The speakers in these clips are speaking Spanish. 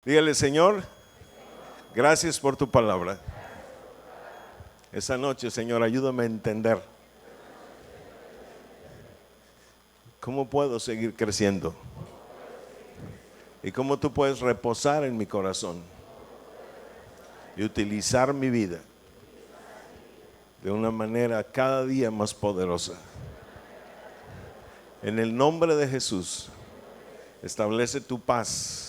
Dígale: Señor, gracias por tu palabra. Esta noche, Señor, ayúdame a entender cómo puedo seguir creciendo y cómo tú puedes reposar en mi corazón y utilizar mi vida de una manera cada día más poderosa. En el nombre de Jesús, establece tu paz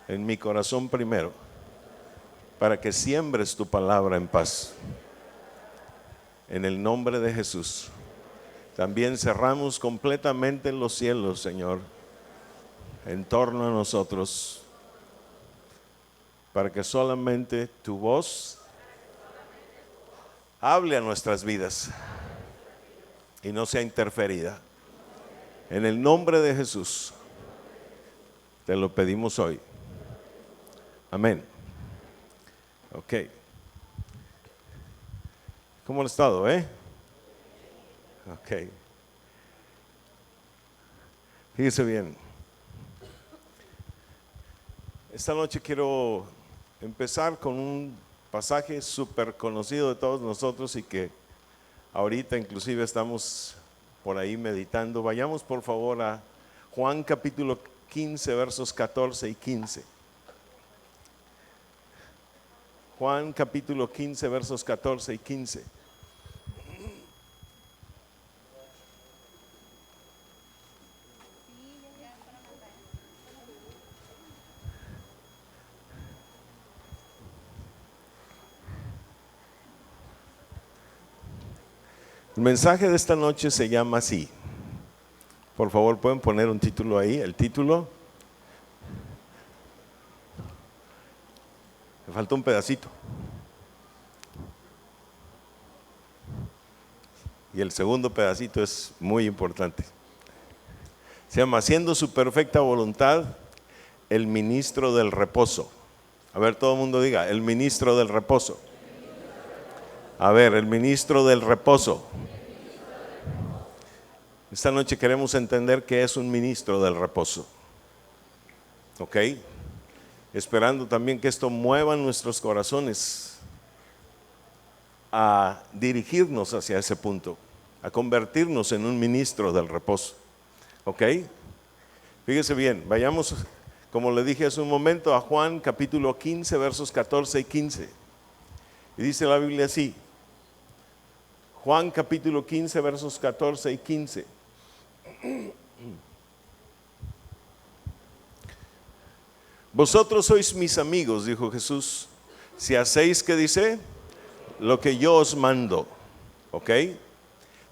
en mi corazón primero, para que siembres tu palabra en paz. En el nombre de Jesús. También cerramos completamente los cielos, Señor, en torno a nosotros, para que solamente tu voz hable a nuestras vidas y no sea interferida. En el nombre de Jesús te lo pedimos hoy. Amén. Ok. ¿Cómo han estado, Ok. Fíjese bien. Esta noche quiero empezar con un pasaje súper conocido de todos nosotros y que ahorita inclusive estamos por ahí meditando. Vayamos por favor a Juan capítulo 15, versos 14 y 15. Juan capítulo 15, versos 14 y 15. El mensaje de esta noche se llama así. Por favor, ¿pueden poner un título ahí? El título. Me falta un pedacito. Y el segundo pedacito es muy importante. Se llama: Haciendo su perfecta voluntad, el ministro del reposo. A ver, todo el mundo diga: el ministro del reposo. A ver, el ministro del reposo. Esta noche queremos entender qué es un ministro del reposo. ¿Ok? Esperando también que esto mueva nuestros corazones a dirigirnos hacia ese punto, a convertirnos en un ministro del reposo. ¿Ok? Fíjese bien, vayamos, como le dije hace un momento, a Juan capítulo 15, versos 14 y 15. Y dice la Biblia así. Juan capítulo 15, versos 14 y 15. Vosotros sois mis amigos, dijo Jesús, si hacéis, ¿qué dice? Lo que yo os mando. ¿Ok?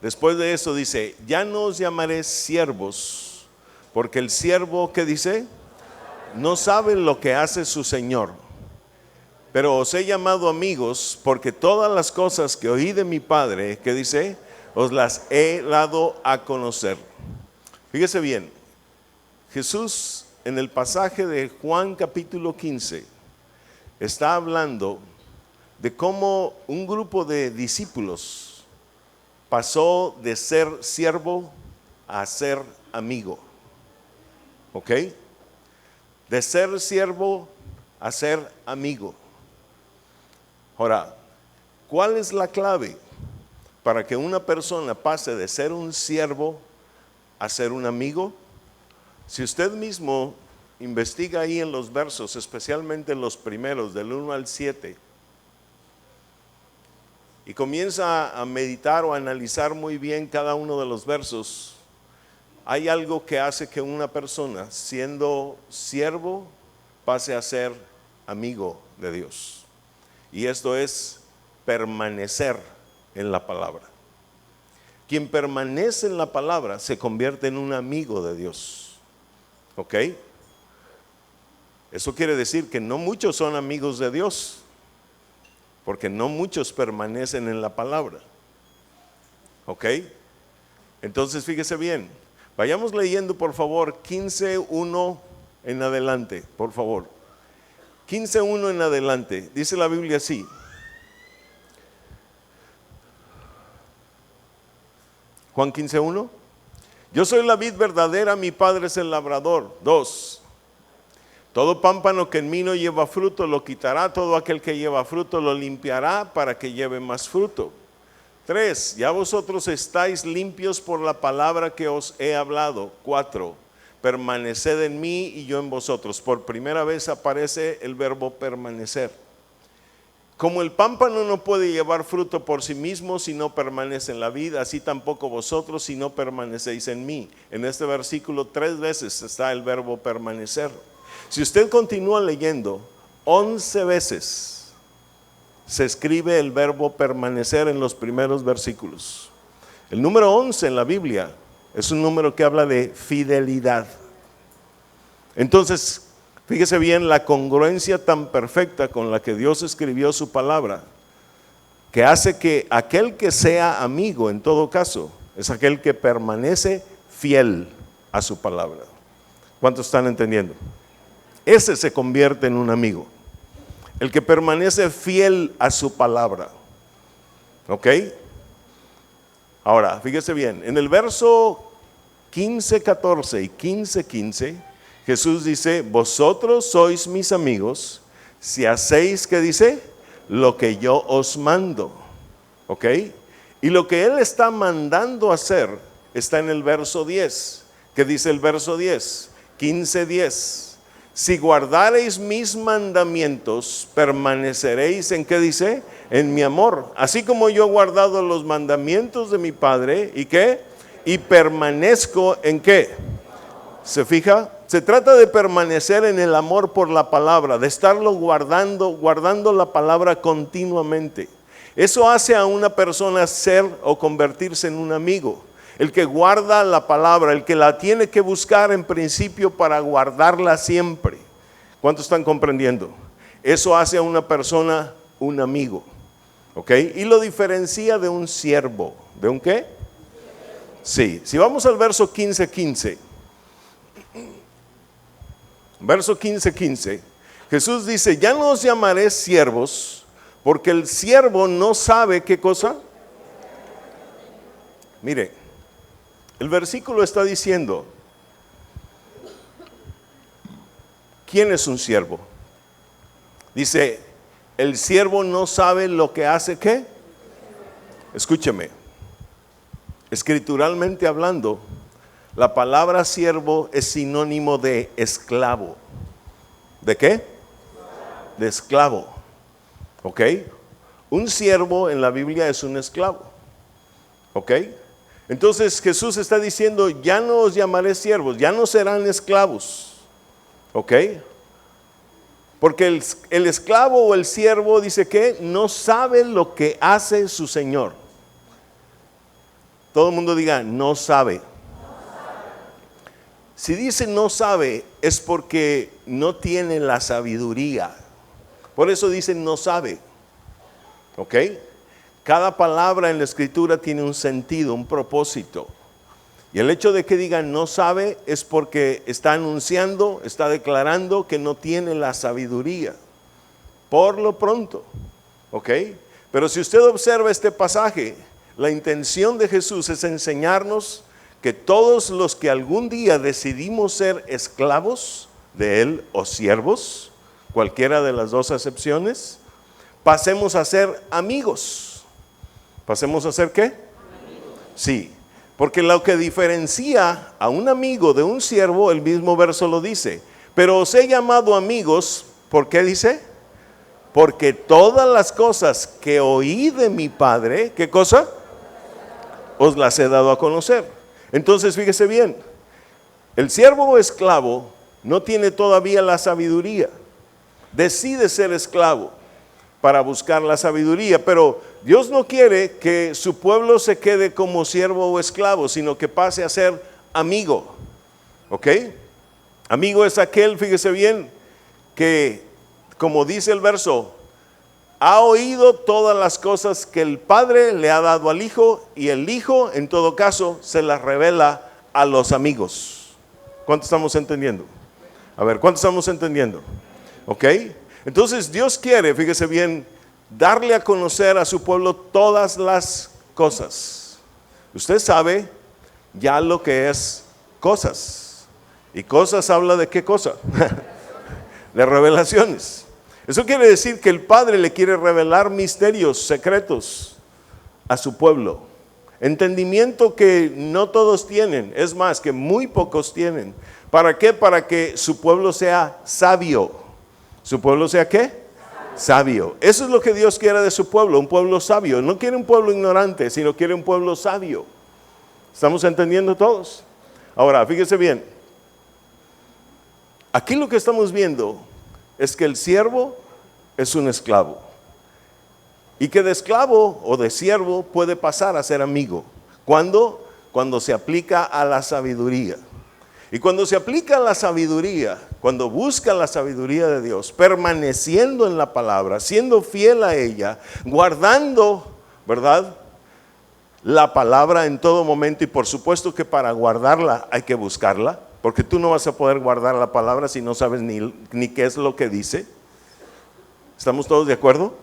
Después de eso dice: ya no os llamaré siervos, porque el siervo, ¿qué dice? No sabe lo que hace su Señor. Pero os he llamado amigos, porque todas las cosas que oí de mi Padre, ¿qué dice? Os las he dado a conocer. Fíjese bien, Jesús en el pasaje de Juan capítulo 15 está hablando de cómo un grupo de discípulos pasó de ser siervo a ser amigo. ¿Ok? De ser siervo a ser amigo. Ahora, ¿cuál es la clave para que una persona pase de ser un siervo a ser un amigo? Si usted mismo investiga ahí en los versos, especialmente en los primeros, del 1 al 7, y comienza a meditar o a analizar muy bien cada uno de los versos, hay algo que hace que una persona, siendo siervo, pase a ser amigo de Dios. Y esto es permanecer en la palabra. Quien permanece en la palabra se convierte en un amigo de Dios. ¿Ok? Eso quiere decir que no muchos son amigos de Dios, porque no muchos permanecen en la palabra. ¿Ok? Entonces fíjese bien, vayamos leyendo por favor 15:1 en adelante, por favor. 15:1 en adelante, dice la Biblia así. Juan 15:1. Yo soy la vid verdadera, mi Padre es el labrador. 2. Todo pámpano que en mí no lleva fruto lo quitará, todo aquel que lleva fruto lo limpiará para que lleve más fruto. 3, ya vosotros estáis limpios por la palabra que os he hablado. 4, permaneced en mí y yo en vosotros. Por primera vez aparece el verbo permanecer. Como el pámpano no puede llevar fruto por sí mismo si no permanece en la vid, así tampoco vosotros si no permanecéis en mí. En este versículo 3 veces está el verbo permanecer. Si usted continúa leyendo, 11 veces se escribe el verbo permanecer en los primeros versículos. El número 11 en la Biblia es un número que habla de fidelidad. Entonces, fíjese bien la congruencia tan perfecta con la que Dios escribió su palabra, que hace que aquel que sea amigo, en todo caso, es aquel que permanece fiel a su palabra. ¿Cuántos están entendiendo? Ese se convierte en un amigo, el que permanece fiel a su palabra. ¿Ok? Ahora, fíjese bien, en el verso 15:14 y 15:15, Jesús dice, vosotros sois mis amigos si hacéis, ¿qué dice? Lo que yo os mando. ¿Ok? Y lo que Él está mandando hacer está en el verso 10. ¿Qué dice el verso 10? 15:10. Si guardareis mis mandamientos, permaneceréis en, ¿qué dice? En mi amor. Así como yo he guardado los mandamientos de mi Padre, ¿y qué? Y permanezco en ¿qué? ¿Se fija? Se trata de permanecer en el amor por la palabra, de estarlo guardando la palabra continuamente. Eso hace a una persona ser o convertirse en un amigo. El que guarda la palabra, el que la tiene que buscar en principio para guardarla siempre. ¿Cuántos están comprendiendo? Eso hace a una persona un amigo. ¿Ok? Y lo diferencia de un siervo. ¿De un qué? Sí. Si vamos al verso 15:15. Verso 15:15. Jesús dice, ya no os llamaré siervos, porque el siervo no sabe qué cosa. Mire. El versículo está diciendo, ¿quién es un siervo? Dice, el siervo no sabe lo que hace, ¿qué? Escúcheme, escrituralmente hablando, la palabra siervo es sinónimo de esclavo. ¿De qué? De esclavo. ¿Ok? Un siervo en la Biblia es un esclavo. ¿Ok? Entonces Jesús está diciendo, ya no os llamaré siervos, ya no serán esclavos. ¿Ok? Porque el esclavo o el siervo dice que no sabe lo que hace su Señor. Todo el mundo diga, no sabe. Si dice no sabe, es porque no tiene la sabiduría. Por eso dice no sabe. ¿Ok? Cada palabra en la escritura tiene un sentido, un propósito. Y el hecho de que digan no sabe es porque está anunciando, está declarando que no tiene la sabiduría. Por lo pronto. ¿Ok? Pero si usted observa este pasaje, la intención de Jesús es enseñarnos que todos los que algún día decidimos ser esclavos de Él o siervos, cualquiera de las dos acepciones, pasemos a ser amigos. ¿Pasemos a ser qué? Amigos. Sí, porque lo que diferencia a un amigo de un siervo, el mismo verso lo dice. Pero os he llamado amigos, ¿por qué dice? Porque todas las cosas que oí de mi Padre, ¿qué cosa? Os las he dado a conocer. Entonces fíjese bien, el siervo o esclavo no tiene todavía la sabiduría. Decide ser esclavo para buscar la sabiduría, pero Dios no quiere que su pueblo se quede como siervo o esclavo, sino que pase a ser amigo. ¿Ok? Amigo es aquel, fíjese bien, que como dice el verso, ha oído todas las cosas que el Padre le ha dado al Hijo, y el Hijo en todo caso se las revela a los amigos. ¿Cuánto estamos entendiendo? A ver, ¿cuánto estamos entendiendo? ¿Ok? Entonces Dios quiere, fíjese bien, darle a conocer a su pueblo todas las cosas. Usted sabe ya lo que es cosas. Y cosas habla de qué cosa. de revelaciones. Eso quiere decir que el Padre le quiere revelar misterios, secretos a su pueblo. Entendimiento que no todos tienen, es más, que muy pocos tienen. ¿Para qué? Para que su pueblo sea sabio. ¿Su pueblo sea qué? Sabio. Eso es lo que Dios quiere de su pueblo, un pueblo sabio. No quiere un pueblo ignorante, sino quiere un pueblo sabio. ¿Estamos entendiendo todos? Ahora, fíjese bien. Aquí lo que estamos viendo es que el siervo es un esclavo. Y que de esclavo o de siervo puede pasar a ser amigo. ¿Cuándo? Cuando se aplica a la sabiduría. Y cuando se aplica a la sabiduría, cuando busca la sabiduría de Dios, permaneciendo en la palabra, siendo fiel a ella, guardando, ¿verdad?, la palabra en todo momento. Y por supuesto que para guardarla hay que buscarla, porque tú no vas a poder guardar la palabra si no sabes ni qué es lo que dice. ¿Estamos todos de acuerdo?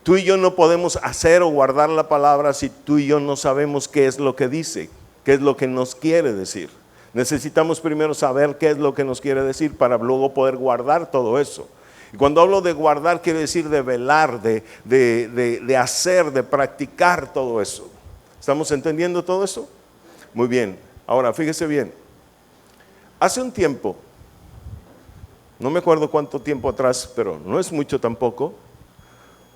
Tú y yo no podemos hacer o guardar la palabra si tú y yo no sabemos qué es lo que dice, qué es lo que nos quiere decir. Necesitamos primero saber qué es lo que nos quiere decir para luego poder guardar todo eso. Y cuando hablo de guardar, quiere decir de velar, de hacer, de practicar todo eso. ¿Estamos entendiendo todo eso? Muy bien. Ahora, fíjese bien. Hace un tiempo, no me acuerdo cuánto tiempo atrás, pero no es mucho tampoco,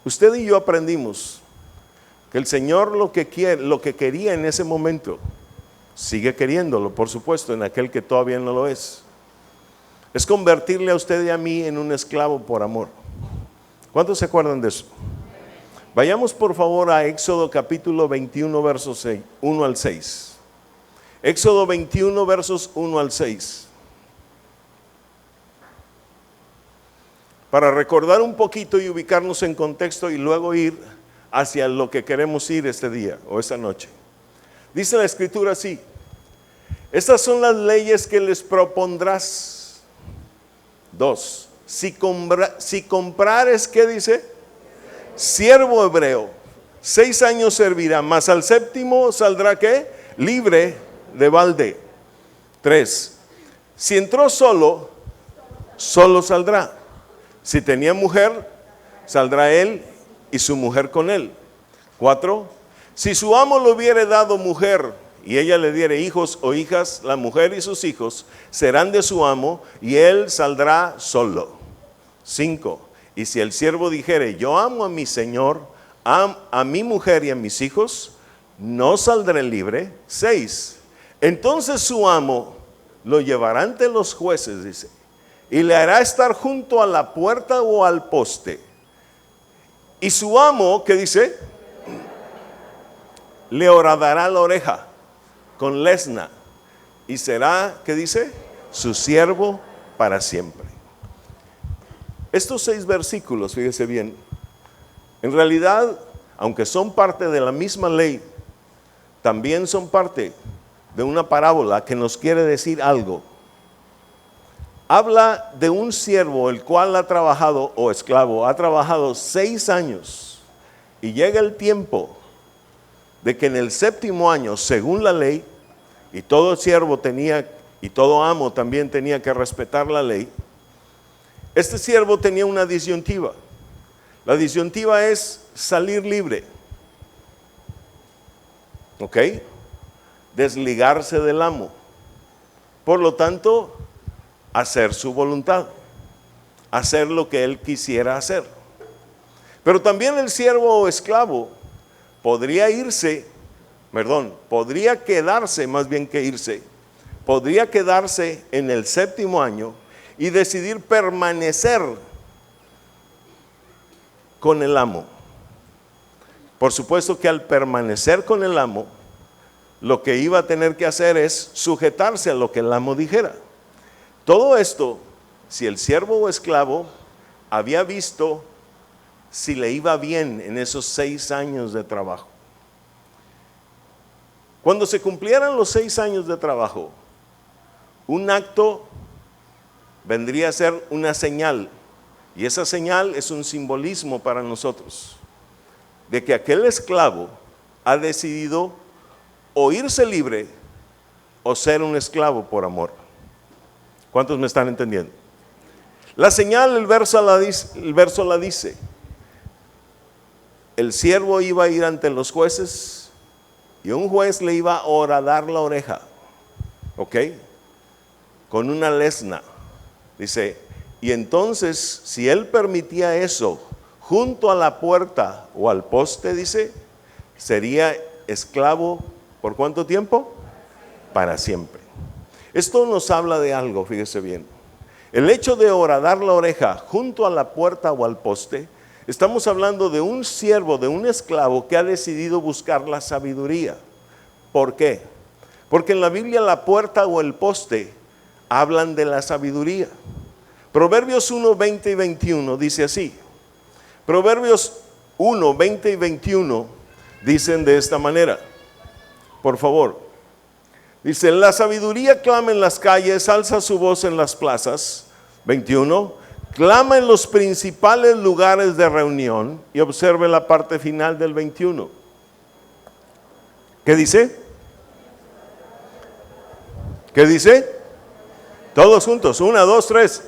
usted y yo aprendimos que el Señor lo que quería en ese momento, sigue queriéndolo, por supuesto, en aquel que todavía no lo es convertirle a usted y a mí en un esclavo por amor. ¿Cuántos se acuerdan de eso? Vayamos por favor a Éxodo capítulo 21, versos 1 al 6. Éxodo 21, versos 1 al 6. Para recordar un poquito y ubicarnos en contexto y luego ir hacia lo que queremos ir este día o esta noche. Dice la Escritura así: estas son las leyes que les propondrás. 2. Si comprares, ¿qué dice? Siervo hebreo, 6 años servirá, mas al séptimo saldrá, ¿qué? Libre de balde. 3. Si entró solo, solo saldrá. Si tenía mujer, saldrá él y su mujer con él. 4. Si su amo le hubiere dado mujer y ella le diere hijos o hijas, la mujer y sus hijos serán de su amo y él saldrá solo. 5. Y si el siervo dijere: yo amo a mi señor, a mi mujer y a mis hijos, no saldré libre. 6. Entonces su amo lo llevará ante los jueces, dice, y le hará estar junto a la puerta o al poste. Y su amo, ¿qué dice? Le horadará la oreja con lesna, y será, ¿qué dice? Su siervo para siempre. Estos 6 versículos, fíjese bien, en realidad, aunque son parte de la misma ley, también son parte de una parábola que nos quiere decir algo. Habla de un siervo el cual ha trabajado, o esclavo, ha trabajado 6 años, y llega el tiempo de que en el séptimo año, según la ley, y todo siervo tenía, y todo amo también tenía que respetar la ley, este siervo tenía una disyuntiva. La disyuntiva es salir libre, ¿ok? Desligarse del amo. Por lo tanto, hacer su voluntad, hacer lo que él quisiera hacer. Pero también el siervo o esclavo podría quedarse, más bien que irse, podría quedarse en el séptimo año y decidir permanecer con el amo. Por supuesto que al permanecer con el amo, lo que iba a tener que hacer es sujetarse a lo que el amo dijera. Todo esto, si el siervo o esclavo había visto si le iba bien en esos 6 años de trabajo. Cuando se cumplieran los 6 años de trabajo, un acto vendría a ser una señal, y esa señal es un simbolismo para nosotros, de que aquel esclavo ha decidido o irse libre o ser un esclavo por amor. ¿Cuántos me están entendiendo? La señal, el verso la dice. El siervo iba a ir ante los jueces y un juez le iba a horadar la oreja, ¿ok? Con una lesna. Dice, y entonces si él permitía eso junto a la puerta o al poste, dice, sería esclavo ¿por cuánto tiempo? Para siempre. Esto nos habla de algo, fíjese bien. El hecho de horadar la oreja junto a la puerta o al poste, estamos hablando de un siervo, de un esclavo que ha decidido buscar la sabiduría. ¿Por qué? Porque en la Biblia la puerta o el poste hablan de la sabiduría. Proverbios 1, 20 y 21 dice así. Proverbios 1, 20 y 21 dicen de esta manera. Por favor. Dice, la sabiduría clama en las calles, alza su voz en las plazas. 21. Clama en los principales lugares de reunión. Y observe la parte final del 21. ¿Qué dice? ¿Qué dice? Todos juntos, 1, 2, 3.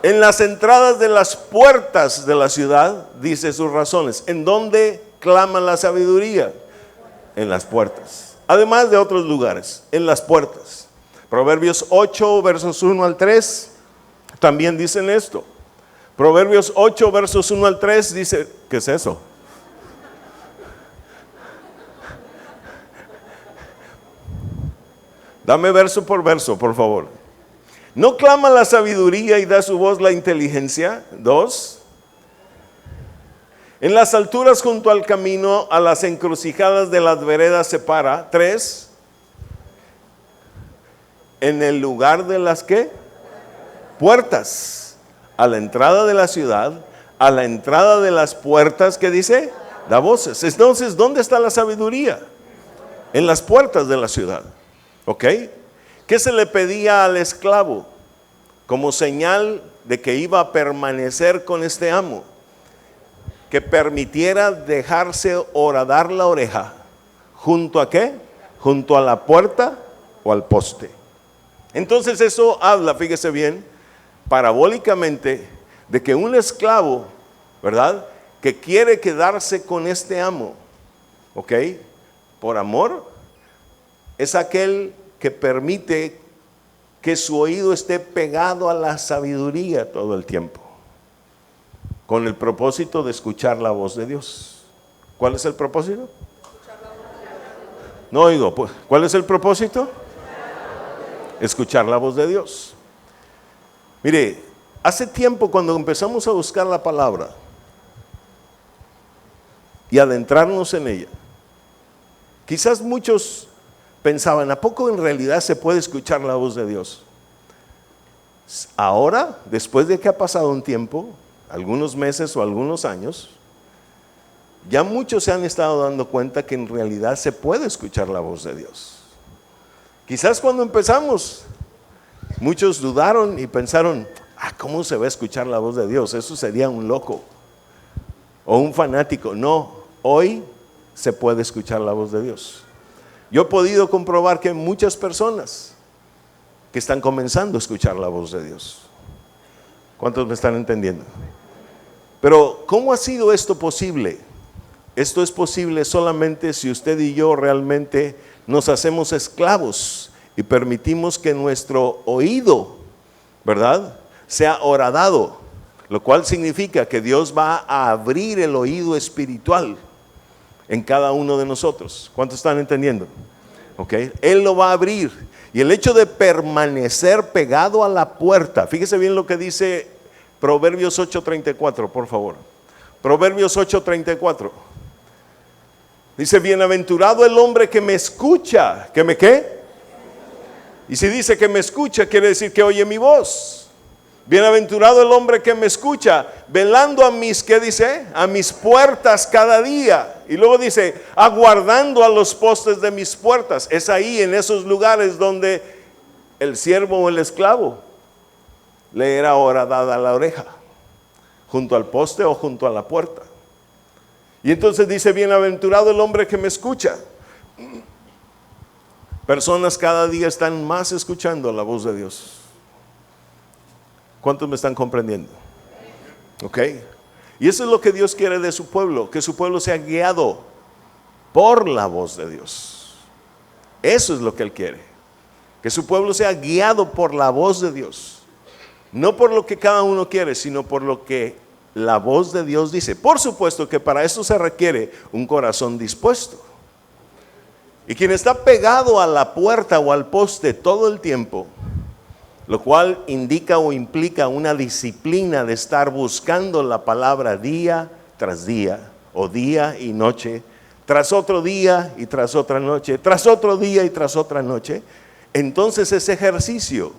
En las entradas de las puertas de la ciudad, dice sus razones. ¿En dónde clama la sabiduría? En las puertas. Además de otros lugares, en las puertas. Proverbios 8, versos 1 al 3, también dicen esto. Proverbios 8, versos 1 al 3 dice, ¿qué es eso? Dame verso por verso, por favor. ¿No clama la sabiduría y da su voz la inteligencia? 2. En las alturas junto al camino, a las encrucijadas de las veredas se para. 3. En el lugar de las ¿qué? Puertas. A la entrada de la ciudad, a la entrada de las puertas, ¿qué dice? Da voces. Entonces, ¿dónde está la sabiduría? En las puertas de la ciudad. ¿Ok? ¿Qué se le pedía al esclavo? Como señal de que iba a permanecer con este amo. Que permitiera dejarse horadar la oreja. ¿Junto a qué? Junto a la puerta o al poste. Entonces eso habla, fíjese bien, parabólicamente, de que un esclavo, ¿verdad?, que quiere quedarse con este amo, ¿ok?, por amor, es aquel que permite que su oído esté pegado a la sabiduría todo el tiempo, con el propósito de escuchar la voz de Dios. ¿Cuál es el propósito? No oigo, ¿cuál es el propósito? Escuchar la voz de Dios. Mire, hace tiempo cuando empezamos a buscar la palabra y adentrarnos en ella, quizás muchos pensaban, ¿a poco en realidad se puede escuchar la voz de Dios? Ahora, después de que ha pasado un tiempo, algunos meses o algunos años, ya muchos se han estado dando cuenta que en realidad se puede escuchar la voz de Dios. Quizás cuando empezamos, muchos dudaron y pensaron, ¿cómo se va a escuchar la voz de Dios? Eso sería un loco o un fanático. No, hoy se puede escuchar la voz de Dios. Yo he podido comprobar que hay muchas personas que están comenzando a escuchar la voz de Dios. ¿Cuántos me están entendiendo? Pero, ¿cómo ha sido esto posible? Esto es posible solamente si usted y yo realmente nos hacemos esclavos y permitimos que nuestro oído, ¿verdad?, sea horadado, lo cual significa que Dios va a abrir el oído espiritual en cada uno de nosotros. ¿Cuántos están entendiendo? ¿Ok? Él lo va a abrir. Y el hecho de permanecer pegado a la puerta, fíjese bien lo que dice Proverbios 8:34, por favor. Proverbios 8:34. Dice, bienaventurado el hombre que me escucha. ¿Que me qué? Y si dice que me escucha, quiere decir que oye mi voz. Bienaventurado el hombre que me escucha, velando a mis, ¿qué dice? A mis puertas cada día. Y luego dice, aguardando a los postes de mis puertas. Es ahí, en esos lugares donde el siervo o el esclavo le era horadada la oreja, junto al poste o junto a la puerta. Y entonces dice, bienaventurado el hombre que me escucha. personas cada día están más escuchando la voz de Dios. ¿Cuántos me están comprendiendo? ¿Ok? Y eso es lo que Dios quiere de su pueblo, que su pueblo sea guiado por la voz de Dios. Eso es lo que Él quiere, que su pueblo sea guiado por la voz de Dios. No por lo que cada uno quiere, sino por lo que la voz de Dios dice. Por supuesto que para eso se requiere un corazón dispuesto. Y quien está pegado a la puerta o al poste todo el tiempo, lo cual indica o implica una disciplina de estar buscando la palabra día tras día, o día y noche, tras otro día y tras otra noche, tras otro día y tras otra noche. Entonces ese ejercicio,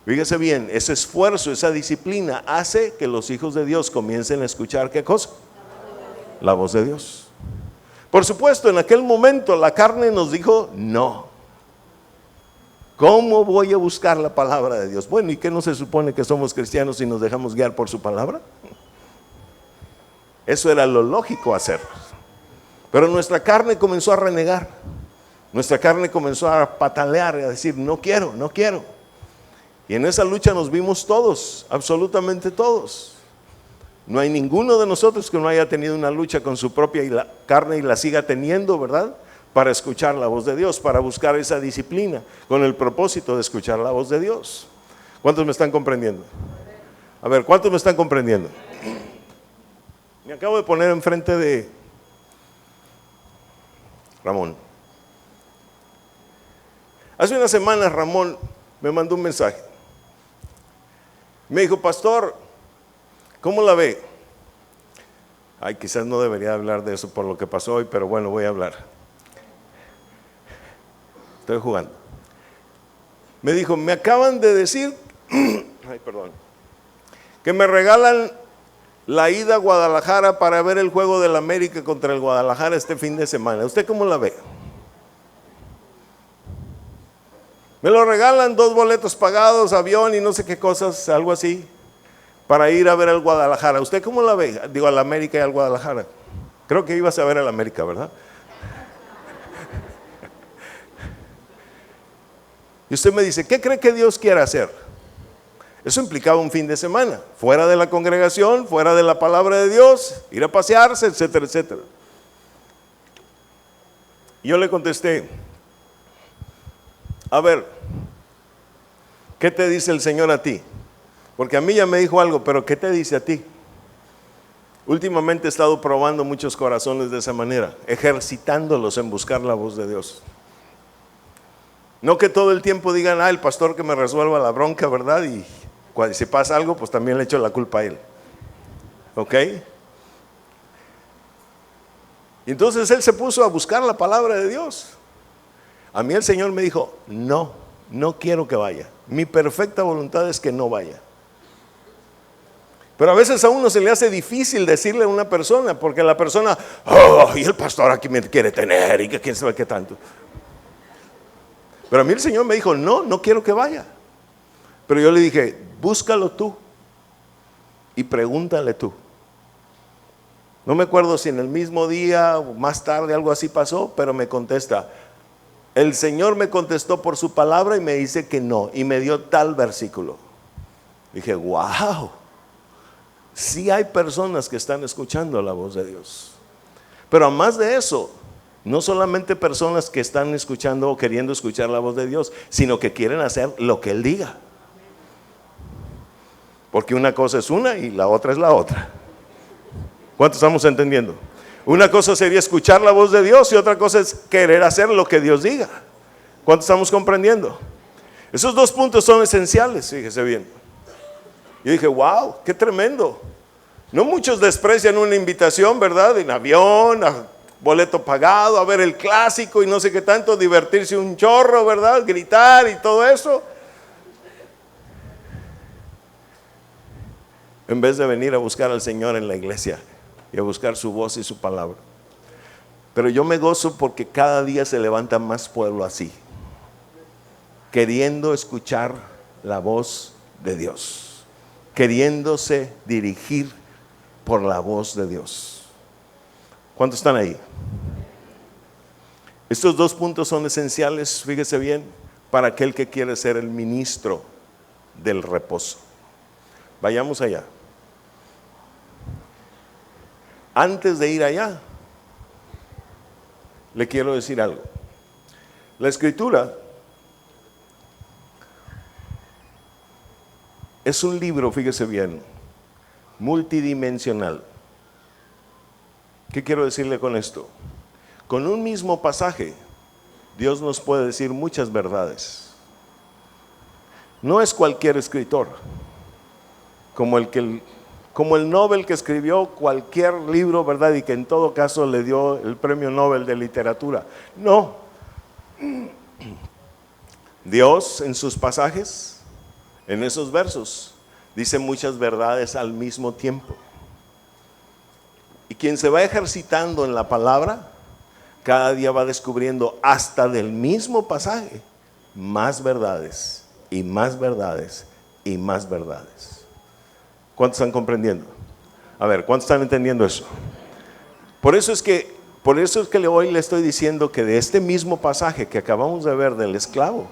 fíjese bien, ese esfuerzo, esa disciplina hace que los hijos de Dios comiencen a escuchar ¿qué cosa? La voz de Dios. Por supuesto, en aquel momento la carne nos dijo no. ¿Cómo voy a buscar la palabra de Dios? Bueno, ¿y qué no se supone que somos cristianos si nos dejamos guiar por su palabra? Eso era lo lógico hacer. Pero nuestra carne comenzó a renegar. Nuestra carne comenzó a patalear y a decir no quiero, no quiero. Y en esa lucha nos vimos todos, absolutamente todos. No hay ninguno de nosotros que no haya tenido una lucha con su propia carne y la siga teniendo, ¿verdad? Para escuchar la voz de Dios, para buscar esa disciplina, con el propósito de escuchar la voz de Dios. ¿Cuántos me están comprendiendo? A ver, ¿cuántos me están comprendiendo? Me acabo de poner enfrente de Ramón. Hace unas semanas Ramón me mandó un mensaje. Me dijo, pastor, ¿cómo la ve? Ay, quizás no debería hablar de eso por lo que pasó hoy, pero bueno, voy a hablar. Estoy jugando. Me dijo, me acaban de decir, que me regalan la ida a Guadalajara para ver el juego del América contra el Guadalajara este fin de semana. ¿Usted cómo la ve? Me lo regalan 2 boletos pagados, avión y no sé qué cosas, algo así, para ir a ver al Guadalajara. ¿Usted cómo la ve? Digo, al América y al Guadalajara. Creo que ibas a ver al América, ¿verdad? Y usted me dice, ¿qué cree que Dios quiere hacer? Eso implicaba un fin de semana, fuera de la congregación, fuera de la palabra de Dios, ir a pasearse, etcétera, etcétera. Y yo le contesté, a ver, ¿qué te dice el Señor a ti? Porque a mí ya me dijo algo, pero ¿qué te dice a ti? Últimamente he estado probando muchos corazones de esa manera, ejercitándolos en buscar la voz de Dios. No que todo el tiempo digan, el pastor que me resuelva la bronca, ¿verdad? Y cuando si pasa algo, pues también le echo la culpa a él. ¿Ok? Y entonces él se puso a buscar la palabra de Dios. A mí el Señor me dijo, no quiero que vaya. Mi perfecta voluntad es que no vaya. Pero a veces a uno se le hace difícil decirle a una persona, porque la persona, y el pastor aquí me quiere tener, y que quién sabe qué tanto. Pero a mí el Señor me dijo, no quiero que vaya. Pero yo le dije, búscalo tú y pregúntale tú. No me acuerdo si en el mismo día o más tarde algo así pasó, pero me contesta, el Señor me contestó por su palabra y me dice que no, y me dio tal versículo. Dije, wow, sí hay personas que están escuchando la voz de Dios. Pero además de eso, no solamente personas que están escuchando o queriendo escuchar la voz de Dios, sino que quieren hacer lo que Él diga. Porque una cosa es una y la otra es la otra. ¿Cuántos estamos entendiendo? Una cosa sería escuchar la voz de Dios y otra cosa es querer hacer lo que Dios diga. ¿Cuántos estamos comprendiendo? Esos 2 puntos son esenciales, fíjese bien. Yo dije, wow, qué tremendo. No muchos desprecian una invitación, ¿verdad? En avión, a boleto pagado, a ver el clásico y no sé qué tanto, divertirse un chorro, ¿verdad? Gritar y todo eso. En vez de venir a buscar al Señor en la iglesia y a buscar su voz y su palabra. Pero yo me gozo porque cada día se levanta más pueblo así, queriendo escuchar la voz de Dios, queriéndose dirigir por la voz de Dios. ¿Cuántos están ahí? Estos dos puntos son esenciales, fíjese bien, para aquel que quiere ser el ministro del reposo. Vayamos allá. Antes de ir allá, le quiero decir algo. La Escritura es un libro, fíjese bien, multidimensional. ¿Qué quiero decirle con esto? Con un mismo pasaje, Dios nos puede decir muchas verdades. No es cualquier escritor, como el Nobel que escribió cualquier libro, ¿verdad? Y que en todo caso le dio el premio Nobel de literatura. No. Dios en sus pasajes, en esos versos, dice muchas verdades al mismo tiempo. Y quien se va ejercitando en la palabra, cada día va descubriendo hasta del mismo pasaje más verdades y más verdades y más verdades. ¿Cuántos están comprendiendo? A ver, ¿cuántos están entendiendo eso? Por eso es que hoy le estoy diciendo que de este mismo pasaje que acabamos de ver del esclavo,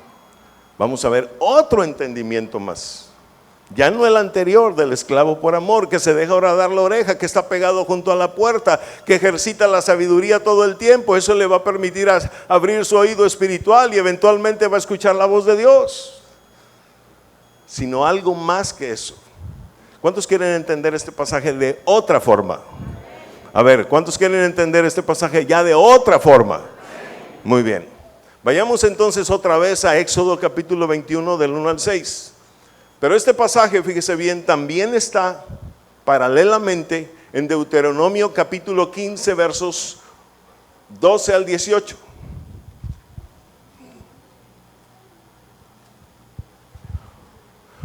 vamos a ver otro entendimiento más. Ya no el anterior del esclavo por amor, que se deja horadar la oreja, que está pegado junto a la puerta, que ejercita la sabiduría todo el tiempo. Eso le va a permitir abrir su oído espiritual y eventualmente va a escuchar la voz de Dios. Sino algo más que eso. ¿Cuántos quieren entender este pasaje de otra forma? A ver, ¿cuántos quieren entender este pasaje ya de otra forma? Muy bien. Vayamos entonces otra vez a Éxodo capítulo 21 del 1 al 6. Pero este pasaje, fíjese bien, también está paralelamente en Deuteronomio capítulo 15 versos 12 al 18.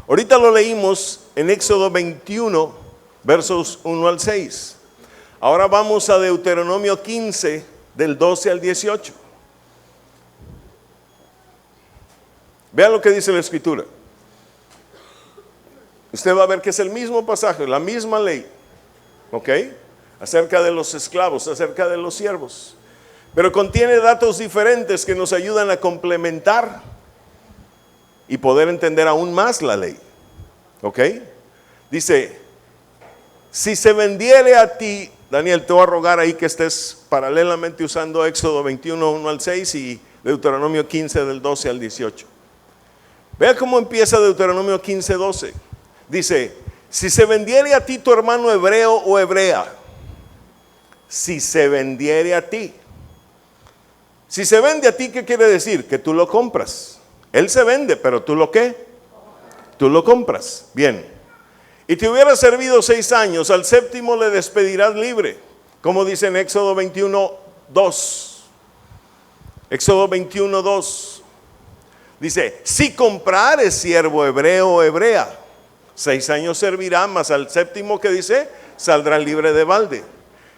Ahorita lo leímos en Éxodo 21 versos 1 al 6. Ahora vamos a Deuteronomio 15 del 12 al 18. Vean lo que dice la Escritura. Usted va a ver que es el mismo pasaje, la misma ley, ¿ok? Acerca de los esclavos, acerca de los siervos. Pero contiene datos diferentes que nos ayudan a complementar y poder entender aún más la ley, ¿ok? Dice, si se vendiere a ti, Daniel, te voy a rogar ahí que estés paralelamente usando Éxodo 21, 1 al 6 y Deuteronomio 15 del 12 al 18. Vea cómo empieza Deuteronomio 15, 12. Dice, si se vendiere a ti tu hermano hebreo o hebrea, si se vendiere a ti. Si se vende a ti, ¿qué quiere decir? Que tú lo compras. Él se vende, pero ¿tú lo qué? Tú lo compras. Bien. Y te hubiera servido 6 años, al séptimo le despedirás libre. Como dice en Éxodo 21, 2. Éxodo 21, 2. Dice, si comprares siervo hebreo o hebrea, 6 años servirá, mas al séptimo que dice, saldrá libre de balde.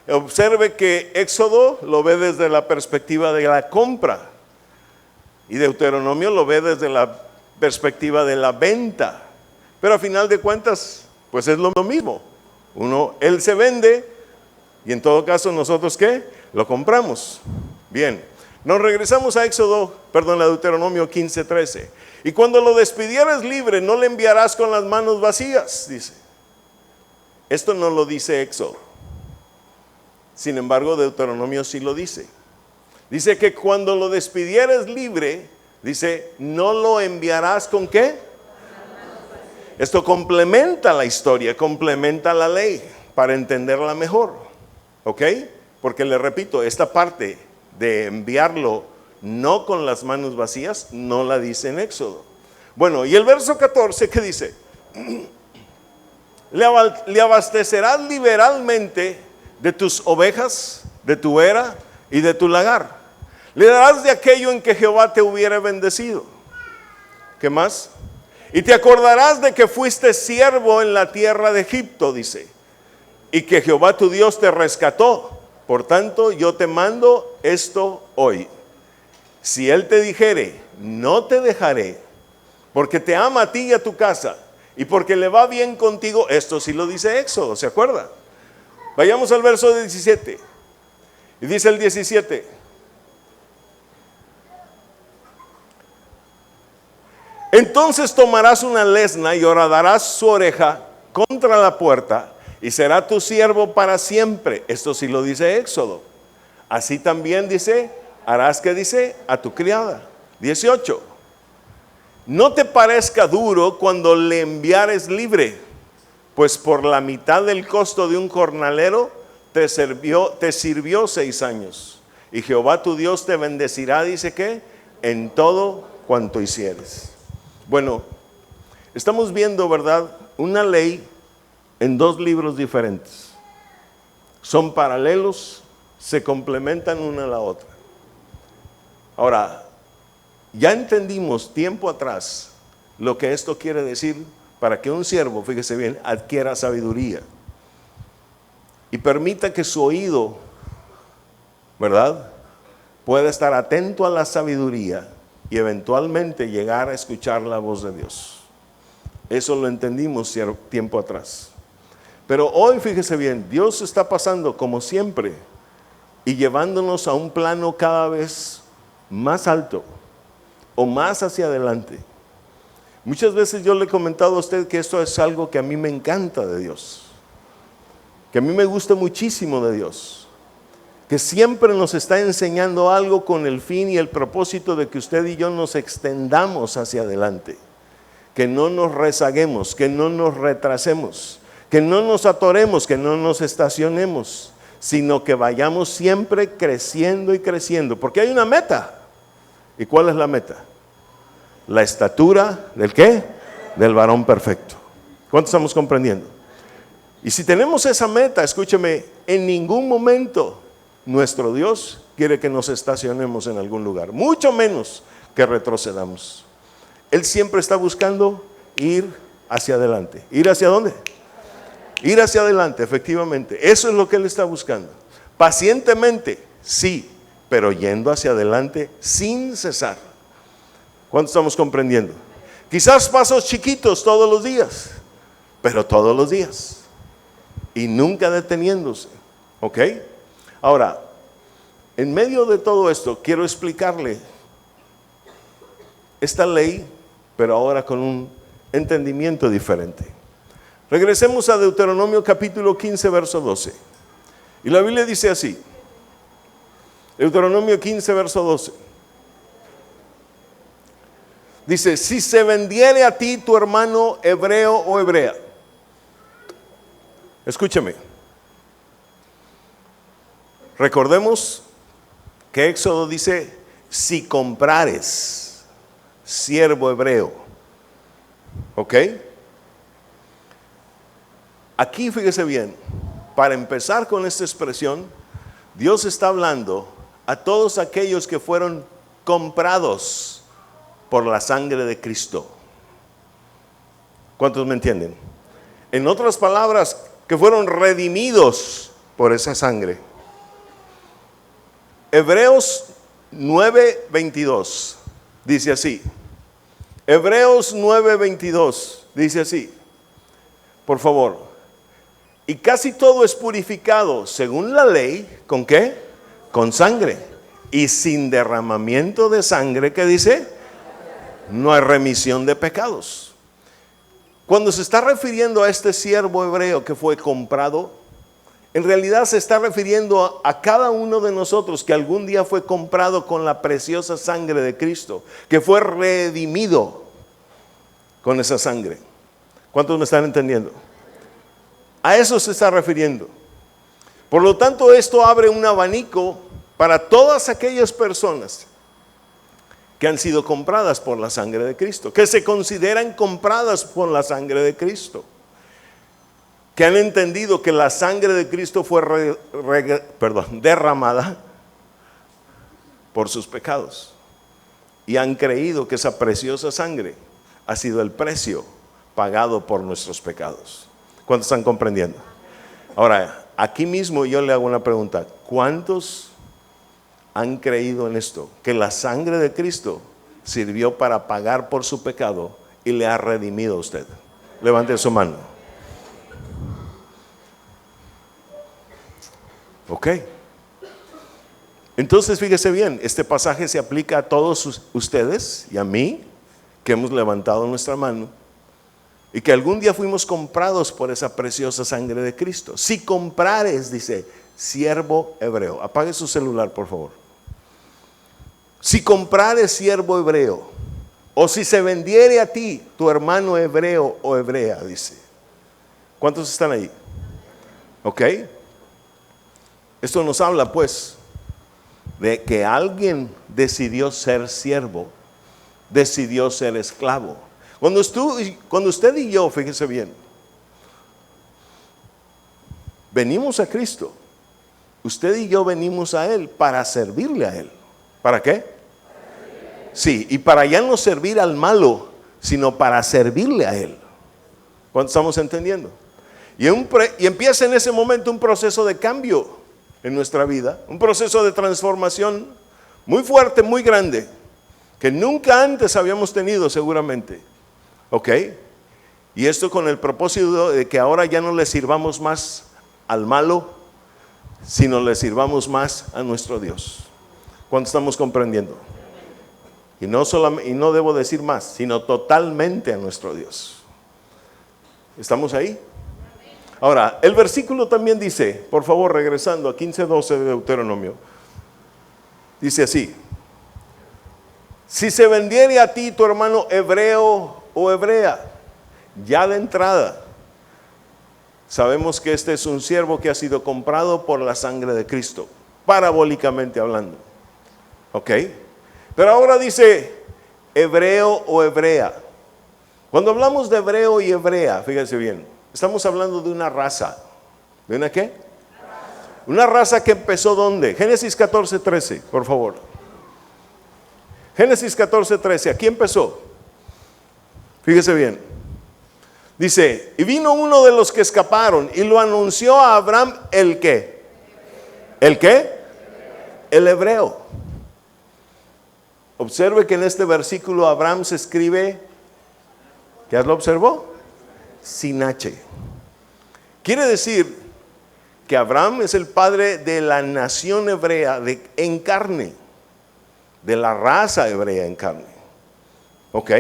Observe que Éxodo lo ve desde la perspectiva de la compra y Deuteronomio lo ve desde la perspectiva de la venta. Pero a final de cuentas, pues es lo mismo. Él se vende y en todo caso nosotros ¿qué? Lo compramos. Bien, nos regresamos a Deuteronomio 15, 13. Y cuando lo despidieras libre, no le enviarás con las manos vacías, dice. Esto no lo dice Éxodo. Sin embargo, Deuteronomio sí lo dice. Dice que cuando lo despidieras libre, dice, no lo enviarás con ¿qué? Esto complementa la historia, complementa la ley para entenderla mejor. ¿Ok? Porque le repito, esta parte de enviarlo no con las manos vacías, no la dice en Éxodo. Bueno, y el verso 14, ¿qué dice? Le abastecerás liberalmente de tus ovejas, de tu era y de tu lagar. Le darás de aquello en que Jehová te hubiera bendecido. ¿Qué más? Y te acordarás de que fuiste siervo en la tierra de Egipto, dice, y que Jehová tu Dios te rescató. Por tanto, yo te mando esto hoy. Si él te dijere, no te dejaré, porque te ama a ti y a tu casa, y porque le va bien contigo, esto sí lo dice Éxodo, ¿se acuerda? Vayamos al verso 17. Y dice el 17, Entonces tomarás una lesna y horadarás su oreja contra la puerta y será tu siervo para siempre. Esto sí lo dice Éxodo. Así también dice, harás que dice a tu criada. 18. No te parezca duro cuando le enviares libre, pues por la mitad del costo de un jornalero te sirvió 6 años. Y Jehová tu Dios te bendecirá, dice que, en todo cuanto hicieres. Bueno, estamos viendo, ¿verdad?, una ley en 2 libros diferentes. Son paralelos, se complementan una a la otra. Ahora, ya entendimos tiempo atrás lo que esto quiere decir para que un siervo, fíjese bien, adquiera sabiduría y permita que su oído, ¿verdad?, pueda estar atento a la sabiduría y eventualmente llegar a escuchar la voz de Dios. Eso lo entendimos tiempo atrás. Pero hoy, fíjese bien, Dios está pasando como siempre y llevándonos a un plano cada vez más alto o más hacia adelante. Muchas veces yo le he comentado a usted que esto es algo que a mí me encanta de Dios, que a mí me gusta muchísimo de Dios, que siempre nos está enseñando algo con el fin y el propósito de que usted y yo nos extendamos hacia adelante, que no nos rezaguemos, que no nos retrasemos, que no nos atoremos, que no nos estacionemos, sino que vayamos siempre creciendo y creciendo, porque hay una meta. ¿Y cuál es la meta? La estatura ¿del qué? Del varón perfecto. ¿Cuánto estamos comprendiendo? Y si tenemos esa meta, escúcheme, en ningún momento nuestro Dios quiere que nos estacionemos en algún lugar, mucho menos que retrocedamos. Él siempre está buscando ir hacia adelante. ¿Ir hacia dónde? Ir hacia adelante, efectivamente. Eso es lo que Él está buscando. Pacientemente, sí, pero yendo hacia adelante sin cesar. ¿Cuánto estamos comprendiendo? Quizás pasos chiquitos todos los días, pero todos los días. Y nunca deteniéndose. ¿Ok? Ahora, en medio de todo esto, quiero explicarle esta ley, pero ahora con un entendimiento diferente. Regresemos a Deuteronomio capítulo 15, verso 12. Y la Biblia dice así. Deuteronomio 15, verso 12. Dice, si se vendiere a ti tu hermano hebreo o hebrea. Escúchame. Recordemos que Éxodo dice, si comprares siervo hebreo. ¿Ok? Aquí fíjese bien, para empezar con esta expresión, Dios está hablando a todos aquellos que fueron comprados por la sangre de Cristo. ¿Cuántos me entienden? En otras palabras, que fueron redimidos por esa sangre. Hebreos 9:22 dice así. Hebreos 9:22 dice así. Por favor. Y casi todo es purificado, según la ley, ¿con qué? Con sangre. Y sin derramamiento de sangre, ¿qué dice? No hay remisión de pecados. Cuando se está refiriendo a este siervo hebreo que fue comprado, en realidad se está refiriendo a cada uno de nosotros que algún día fue comprado con la preciosa sangre de Cristo, que fue redimido con esa sangre. ¿Cuántos me están entendiendo? A eso se está refiriendo. Por lo tanto, esto abre un abanico para todas aquellas personas que han sido compradas por la sangre de Cristo, que se consideran compradas por la sangre de Cristo, que han entendido que la sangre de Cristo fue derramada por sus pecados y han creído que esa preciosa sangre ha sido el precio pagado por nuestros pecados. ¿Cuántos están comprendiendo? Ahora, aquí mismo yo le hago una pregunta. ¿Cuántos han creído en esto? Que la sangre de Cristo sirvió para pagar por su pecado y le ha redimido a usted. Levante su mano. Ok. Entonces fíjese bien, este pasaje se aplica a todos ustedes y a mí que hemos levantado nuestra mano y que algún día fuimos comprados por esa preciosa sangre de Cristo. Si comprares, dice, siervo hebreo. Apague su celular, por favor. Si comprares siervo hebreo, o si se vendiere a ti tu hermano hebreo o hebrea, dice. ¿Cuántos están ahí? ¿Ok? Esto nos habla, pues, de que alguien decidió ser siervo, decidió ser esclavo. Cuando usted y yo, fíjese bien, venimos a Cristo, usted y yo venimos a Él para servirle a Él. ¿Para qué? Sí, y para ya no servir al malo, sino para servirle a Él. ¿Cuánto estamos entendiendo? Y empieza en ese momento un proceso de cambio en nuestra vida, un proceso de transformación muy fuerte, muy grande, que nunca antes habíamos tenido seguramente. ¿Ok? Y esto con el propósito de que ahora ya no le sirvamos más al malo, sino le sirvamos más a nuestro Dios. ¿Cuánto estamos comprendiendo? Y no debo decir más, sino totalmente a nuestro Dios. ¿Estamos ahí? Ahora, el versículo también dice, por favor, regresando a 15:12 de Deuteronomio, dice así: si se vendiere a ti tu hermano hebreo o hebrea, ya de entrada, sabemos que este es un siervo que ha sido comprado por la sangre de Cristo, parabólicamente hablando. ¿Ok? Pero ahora dice hebreo o hebrea. Cuando hablamos de hebreo y hebrea, fíjense bien, estamos hablando de una raza. ¿De una qué? Una raza que empezó ¿dónde? Génesis 14:13, por favor. Génesis 14:13, aquí empezó. Fíjese bien. Dice, y vino uno de los que escaparon y lo anunció a Abraham, ¿el qué? ¿El qué? El hebreo. Observe que en este versículo Abraham se escribe, ¿ya lo observó? Sin H. Quiere decir que Abraham es el padre de la nación hebrea en carne, de la raza hebrea en carne. ¿Ok?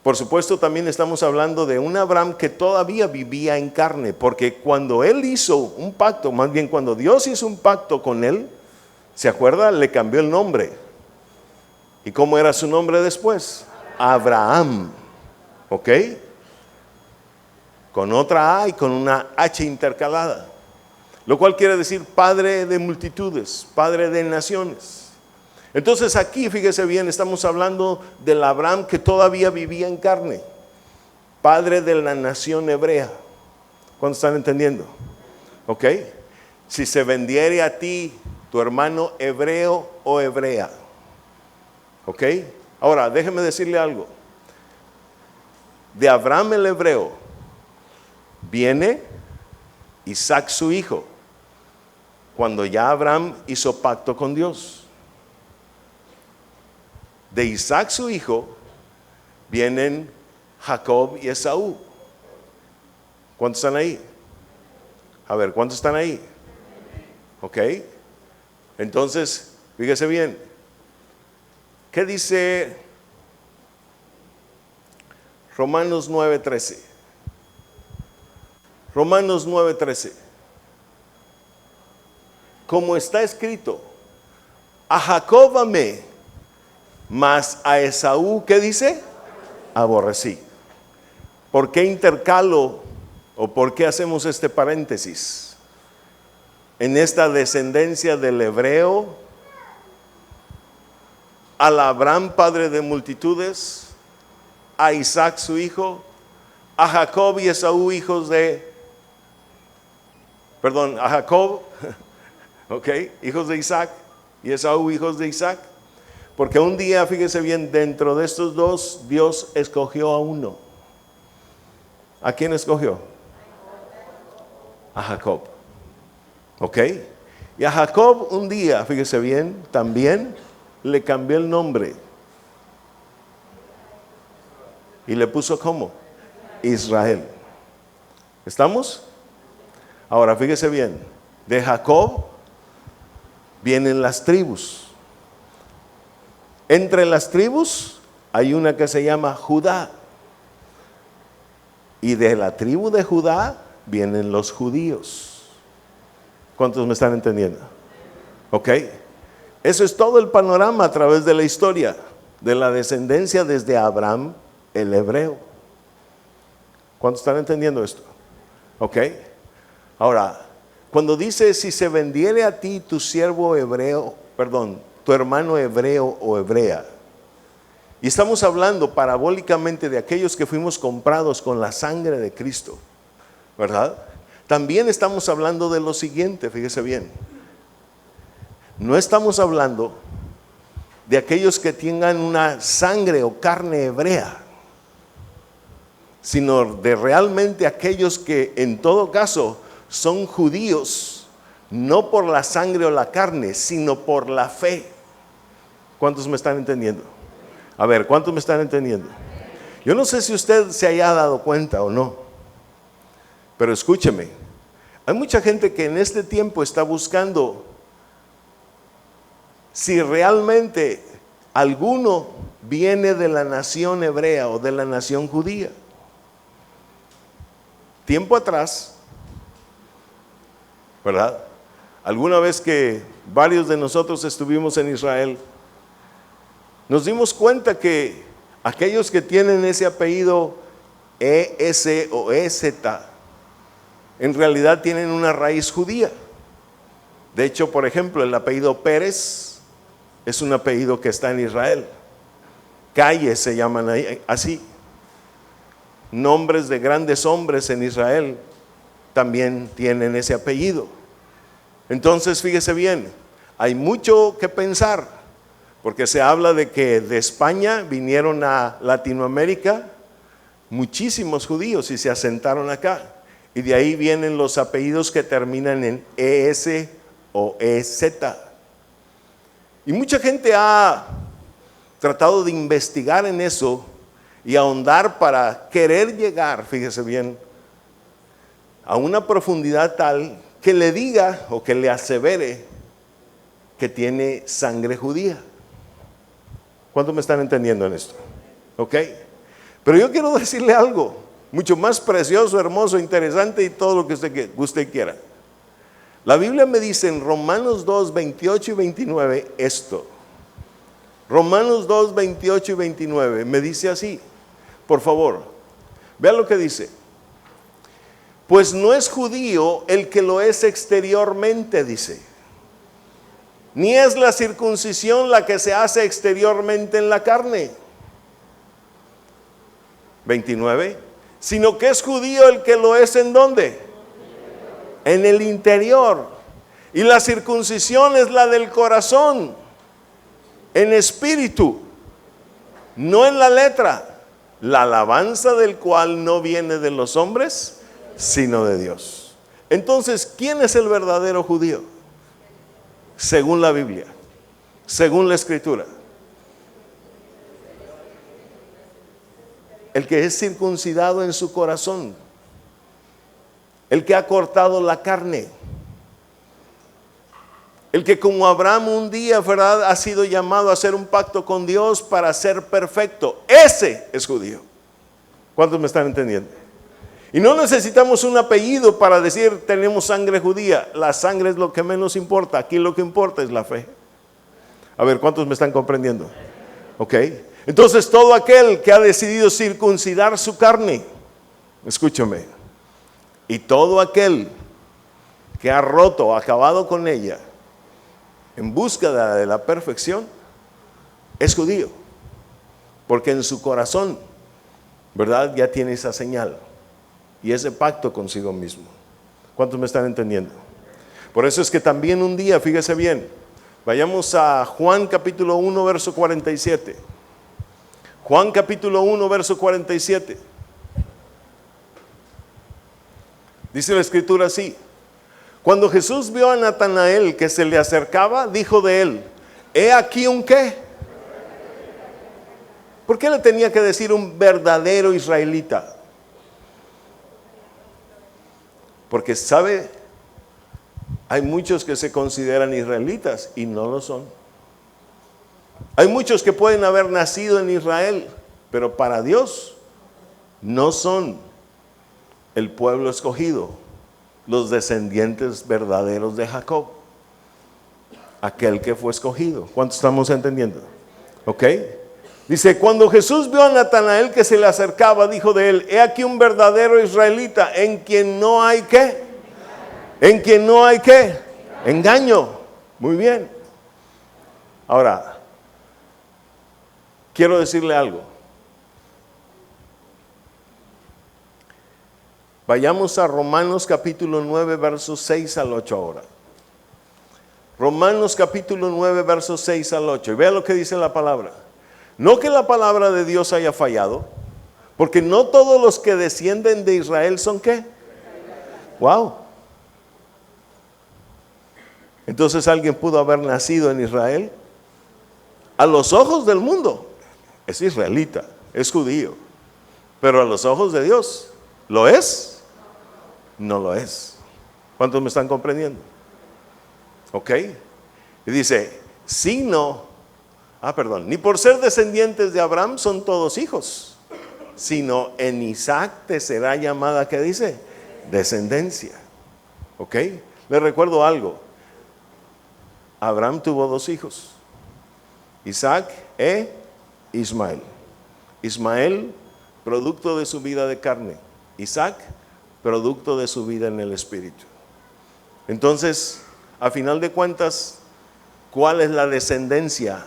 Por supuesto, también estamos hablando de un Abraham que todavía vivía en carne, porque cuando él hizo un pacto, más bien cuando Dios hizo un pacto con él, ¿se acuerda? Le cambió el nombre. ¿Y cómo era su nombre después? Abraham. ¿Ok? Con otra A y con una H intercalada. Lo cual quiere decir padre de multitudes, padre de naciones. Entonces aquí, fíjese bien, estamos hablando del Abraham que todavía vivía en carne, padre de la nación hebrea. ¿Cuántos están entendiendo? ¿Ok? Si se vendiere a ti tu hermano hebreo o hebrea. ¿Ok? Ahora, déjeme decirle algo. De Abraham el hebreo viene Isaac su hijo, cuando ya Abraham hizo pacto con Dios. De Isaac su hijo vienen Jacob y Esaú. ¿Cuántos están ahí? A ver, ¿cuántos están ahí? ¿Ok? Entonces, fíjese bien. ¿Qué dice Romanos 9:13? Romanos 9:13. Como está escrito, a Jacob amé, mas a Esaú, ¿qué dice? Aborrecí. ¿Por qué intercalo o por qué hacemos este paréntesis? En esta descendencia del hebreo, al Abraham padre de multitudes, a Isaac su hijo, a Jacob y Esaú hijos de, a Jacob, ok, hijos de Isaac, y Esaú hijos de Isaac. Porque un día, fíjese bien, dentro de estos dos, Dios escogió a uno. ¿A quién escogió? A Jacob. ¿Ok? Y a Jacob un día, fíjese bien, también le cambió el nombre. Y le puso ¿cómo? Israel. ¿Estamos? Ahora, fíjese bien, de Jacob vienen las tribus. Entre las tribus hay una que se llama Judá. Y de la tribu de Judá vienen los judíos. ¿Cuántos me están entendiendo? ¿Ok? Eso es todo el panorama a través de la historia, de la descendencia desde Abraham, el hebreo. ¿Cuántos están entendiendo esto? ¿Ok? Ahora, cuando dice, si se vendiere a ti tu siervo hebreo, tu hermano hebreo o hebrea, y estamos hablando parabólicamente de aquellos que fuimos comprados con la sangre de Cristo, ¿verdad? También estamos hablando de lo siguiente, fíjese bien. No estamos hablando de aquellos que tengan una sangre o carne hebrea, sino de realmente aquellos que en todo caso son judíos, no por la sangre o la carne, sino por la fe. ¿Cuántos me están entendiendo? A ver, ¿cuántos me están entendiendo? Yo no sé si usted se haya dado cuenta o no, pero escúcheme, hay mucha gente que en este tiempo está buscando si realmente alguno viene de la nación hebrea o de la nación judía. Tiempo atrás, ¿verdad? Alguna vez que varios de nosotros estuvimos en Israel, nos dimos cuenta que aquellos que tienen ese apellido ES o EZ, en realidad tienen una raíz judía. De hecho, por ejemplo, el apellido Pérez es un apellido que está en Israel. Calles se llaman así. Nombres de grandes hombres en Israel también tienen ese apellido. Entonces, fíjese bien, hay mucho que pensar, porque se habla de que de España vinieron a Latinoamérica muchísimos judíos y se asentaron acá. Y de ahí vienen los apellidos que terminan en ES o EZ. Y mucha gente ha tratado de investigar en eso y ahondar para querer llegar, fíjese bien, a una profundidad tal que le diga o que le asevere que tiene sangre judía. ¿Cuántos me están entendiendo en esto? ¿Ok? Pero yo quiero decirle algo mucho más precioso, hermoso, interesante y todo lo que usted quiera. La Biblia me dice en Romanos 2, 28 y 29 esto. Romanos 2, 28 y 29 me dice así. Por favor, vea lo que dice. Pues no es judío el que lo es exteriormente, dice. Ni es la circuncisión la que se hace exteriormente en la carne. 29. Sino que es judío el que lo es ¿en dónde? En el interior. Y la circuncisión es la del corazón, en espíritu, no en la letra. La alabanza del cual no viene de los hombres, sino de Dios. Entonces, ¿quién es el verdadero judío? Según la Biblia, según la Escritura. El que es circuncidado en su corazón, el que ha cortado la carne, el que como Abraham un día, ¿verdad?, ha sido llamado a hacer un pacto con Dios para ser perfecto. Ese es judío. ¿Cuántos me están entendiendo? Y no necesitamos un apellido para decir tenemos sangre judía. La sangre es lo que menos importa. Aquí lo que importa es la fe. A ver, ¿cuántos me están comprendiendo? Ok. Entonces todo aquel que ha decidido circuncidar su carne, escúchame, y todo aquel que ha roto o acabado con ella en búsqueda de la perfección, es judío, porque en su corazón, ¿verdad?, ya tiene esa señal y ese pacto consigo mismo. ¿Cuántos me están entendiendo? Por eso es que también un día, fíjese bien, vayamos a Juan capítulo 1 verso 47. Juan capítulo 1 verso 47. Dice la Escritura así: cuando Jesús vio a Natanael que se le acercaba, dijo de él: he aquí un ¿qué? ¿Por qué le tenía que decir un verdadero israelita? Porque sabe, hay muchos que se consideran israelitas y no lo son. Hay muchos que pueden haber nacido en Israel, pero para Dios no son el pueblo escogido, los descendientes verdaderos de Jacob, aquel que fue escogido. ¿Cuánto estamos entendiendo? ¿Ok? Dice, cuando Jesús vio a Natanael que se le acercaba, dijo de él: he aquí un verdadero israelita, en quien no hay ¿qué? En quien no hay ¿qué? Engaño. Muy bien. Ahora, quiero decirle algo. Vayamos a Romanos capítulo 9, versos 6 al 8 ahora. Romanos capítulo 9, versos 6 al 8. Y vea lo que dice la palabra. No que la palabra de Dios haya fallado, porque no todos los que descienden de Israel son ¿qué? Wow. Entonces alguien pudo haber nacido en Israel. A los ojos del mundo es israelita, es judío, pero a los ojos de Dios, ¿lo es? No lo es. ¿Cuántos me están comprendiendo? ¿Ok? Y dice, ni por ser descendientes de Abraham son todos hijos, sino en Isaac te será llamada, ¿qué dice? Descendencia. ¿Ok? Les recuerdo algo. Abraham tuvo 2 hijos, Isaac e Ismael. Ismael, producto de su vida de carne. Isaac, producto de su vida en el espíritu. Entonces, a final de cuentas, ¿cuál es la descendencia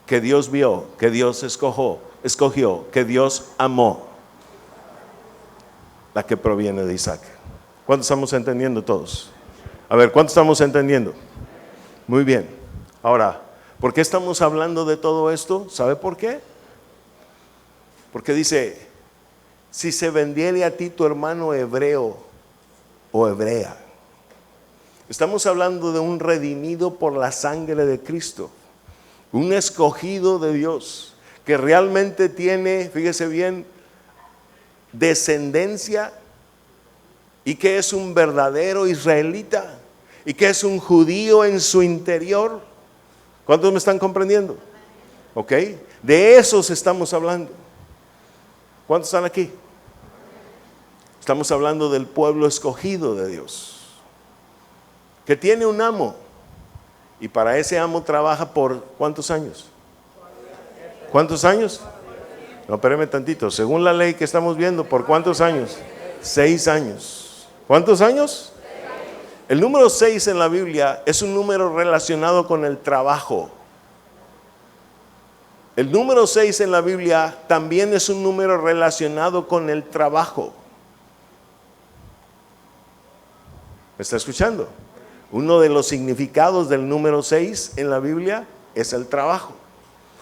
que Dios vio, que Dios escogió, que Dios amó? La que proviene de Isaac. ¿Cuántos estamos entendiendo todos? A ver, ¿cuántos estamos entendiendo? Muy bien. Ahora, ¿por qué estamos hablando de todo esto? ¿Sabe por qué? Porque dice, si se vendiere a ti tu hermano hebreo o hebrea. Estamos hablando de un redimido por la sangre de Cristo, un escogido de Dios, que realmente tiene, fíjese bien, descendencia, y que es un verdadero israelita, y que es un judío en su interior. ¿Cuántos me están comprendiendo? ¿Ok? De esos estamos hablando. ¿Cuántos están aquí? Estamos hablando del pueblo escogido de Dios, que tiene un amo, y para ese amo trabaja por ¿cuántos años? ¿Cuántos años? No, espérame tantito. Según la ley que estamos viendo, ¿por cuántos años? 6 años. ¿Cuántos años? El número 6 en la Biblia es un número relacionado con el trabajo. El número 6 en la Biblia también es un número relacionado con el trabajo. ¿Me está escuchando? Uno de los significados del número 6 en la Biblia es el trabajo.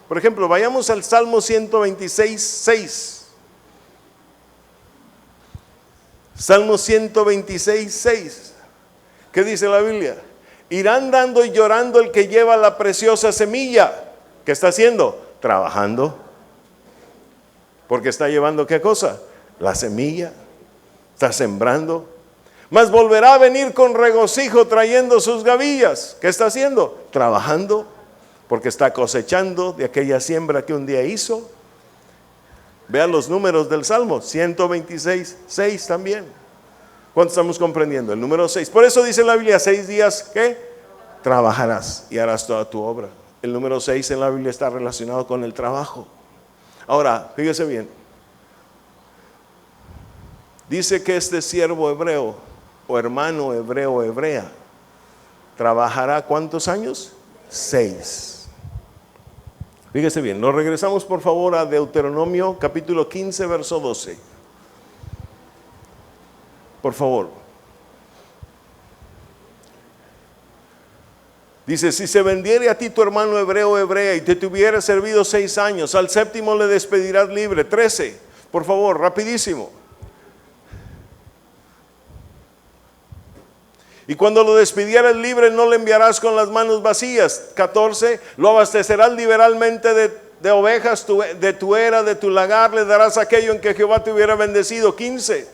Por ejemplo, vayamos al Salmo 126, 6. Salmo 126, 6. ¿Qué dice la Biblia? Irán dando y llorando el que lleva la preciosa semilla. ¿Qué está haciendo? Trabajando. Porque está llevando ¿qué cosa? La semilla. Está sembrando. Mas volverá a venir con regocijo trayendo sus gavillas. ¿Qué está haciendo? Trabajando. Porque está cosechando de aquella siembra que un día hizo. Vean los números del Salmo 126, 6 también. ¿Cuánto estamos comprendiendo? El número 6. Por eso dice la Biblia, 6 días ¿qué? Trabajarás y harás toda tu obra. El número 6 en la Biblia está relacionado con el trabajo. Ahora, fíjese bien. Dice que este siervo hebreo o hermano hebreo o hebrea trabajará ¿cuántos años? 6. Fíjese bien, nos regresamos por favor a Deuteronomio capítulo 15, verso 12. Por favor. Dice, si se vendiere a ti tu hermano hebreo o hebrea y te tuviera servido 6 años, al 7º le despedirás libre. 13, por favor, rapidísimo. Y cuando lo despidieras libre, no le enviarás con las manos vacías. 14, lo abastecerás liberalmente de ovejas, de tu era, de tu lagar, le darás aquello en que Jehová te hubiera bendecido. 15,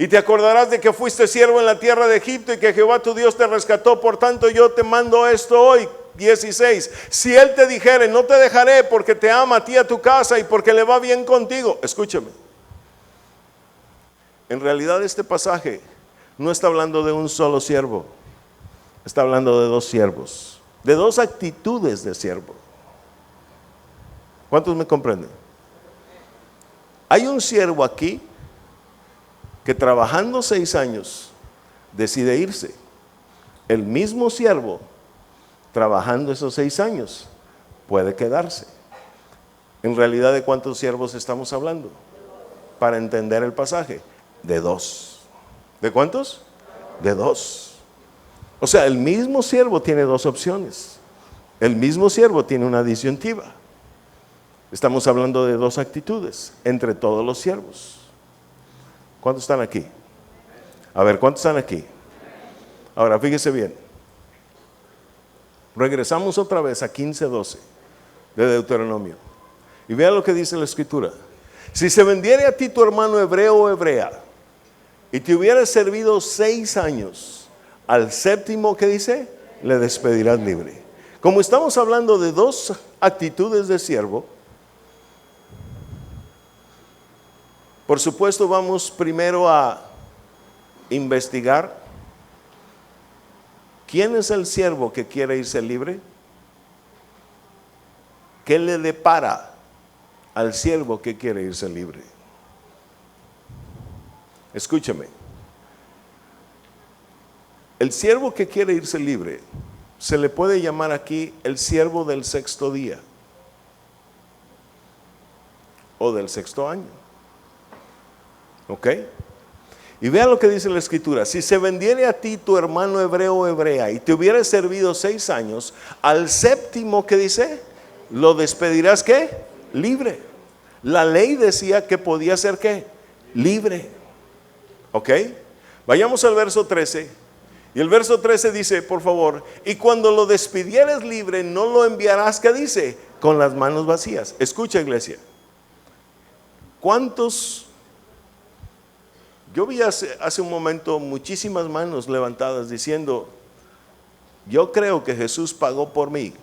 y te acordarás de que fuiste siervo en la tierra de Egipto y que Jehová tu Dios te rescató. Por tanto, yo te mando esto hoy. 16. Si él te dijere, no te dejaré porque te ama a ti, a tu casa y porque le va bien contigo. Escúchame. En realidad este pasaje no está hablando de un solo siervo. Está hablando de dos siervos, de dos actitudes de siervo. ¿Cuántos me comprenden? Hay un siervo aquí que trabajando 6 años decide irse. El mismo siervo trabajando esos 6 años puede quedarse. En realidad, ¿de cuántos siervos estamos hablando? Para entender el pasaje, de 2. ¿De cuántos? De 2. O sea, el mismo siervo tiene 2 opciones. El mismo siervo tiene una disyuntiva. Estamos hablando de 2 actitudes entre todos los siervos. ¿Cuántos están aquí? A ver, ¿cuántos están aquí? Ahora, fíjese bien. Regresamos otra vez a 15:12 de Deuteronomio. Y vea lo que dice la Escritura. Si se vendiere a ti tu hermano hebreo o hebrea, y te hubiera servido 6 años, al 7º, ¿qué dice? Le despedirás libre. Como estamos hablando de 2 actitudes de siervo, por supuesto vamos primero a investigar quién es el siervo que quiere irse libre. ¿Qué le depara al siervo que quiere irse libre? Escúchame. El siervo que quiere irse libre se le puede llamar aquí el siervo del 6º día o del 6º año. ¿Ok? Y vea lo que dice la Escritura. Si se vendiere a ti tu hermano hebreo o hebrea y te hubiera servido 6 años, al 7º, ¿qué dice? Lo despedirás, ¿qué? Libre. La ley decía que podía ser, ¿qué? Libre. ¿Ok? Vayamos al verso 13. Y el verso 13 dice, por favor, y cuando lo despidieres libre, no lo enviarás, ¿qué dice? Con las manos vacías. Escucha, iglesia. ¿Cuántos? Yo vi hace un momento muchísimas manos levantadas diciendo, yo creo que Jesús pagó por mí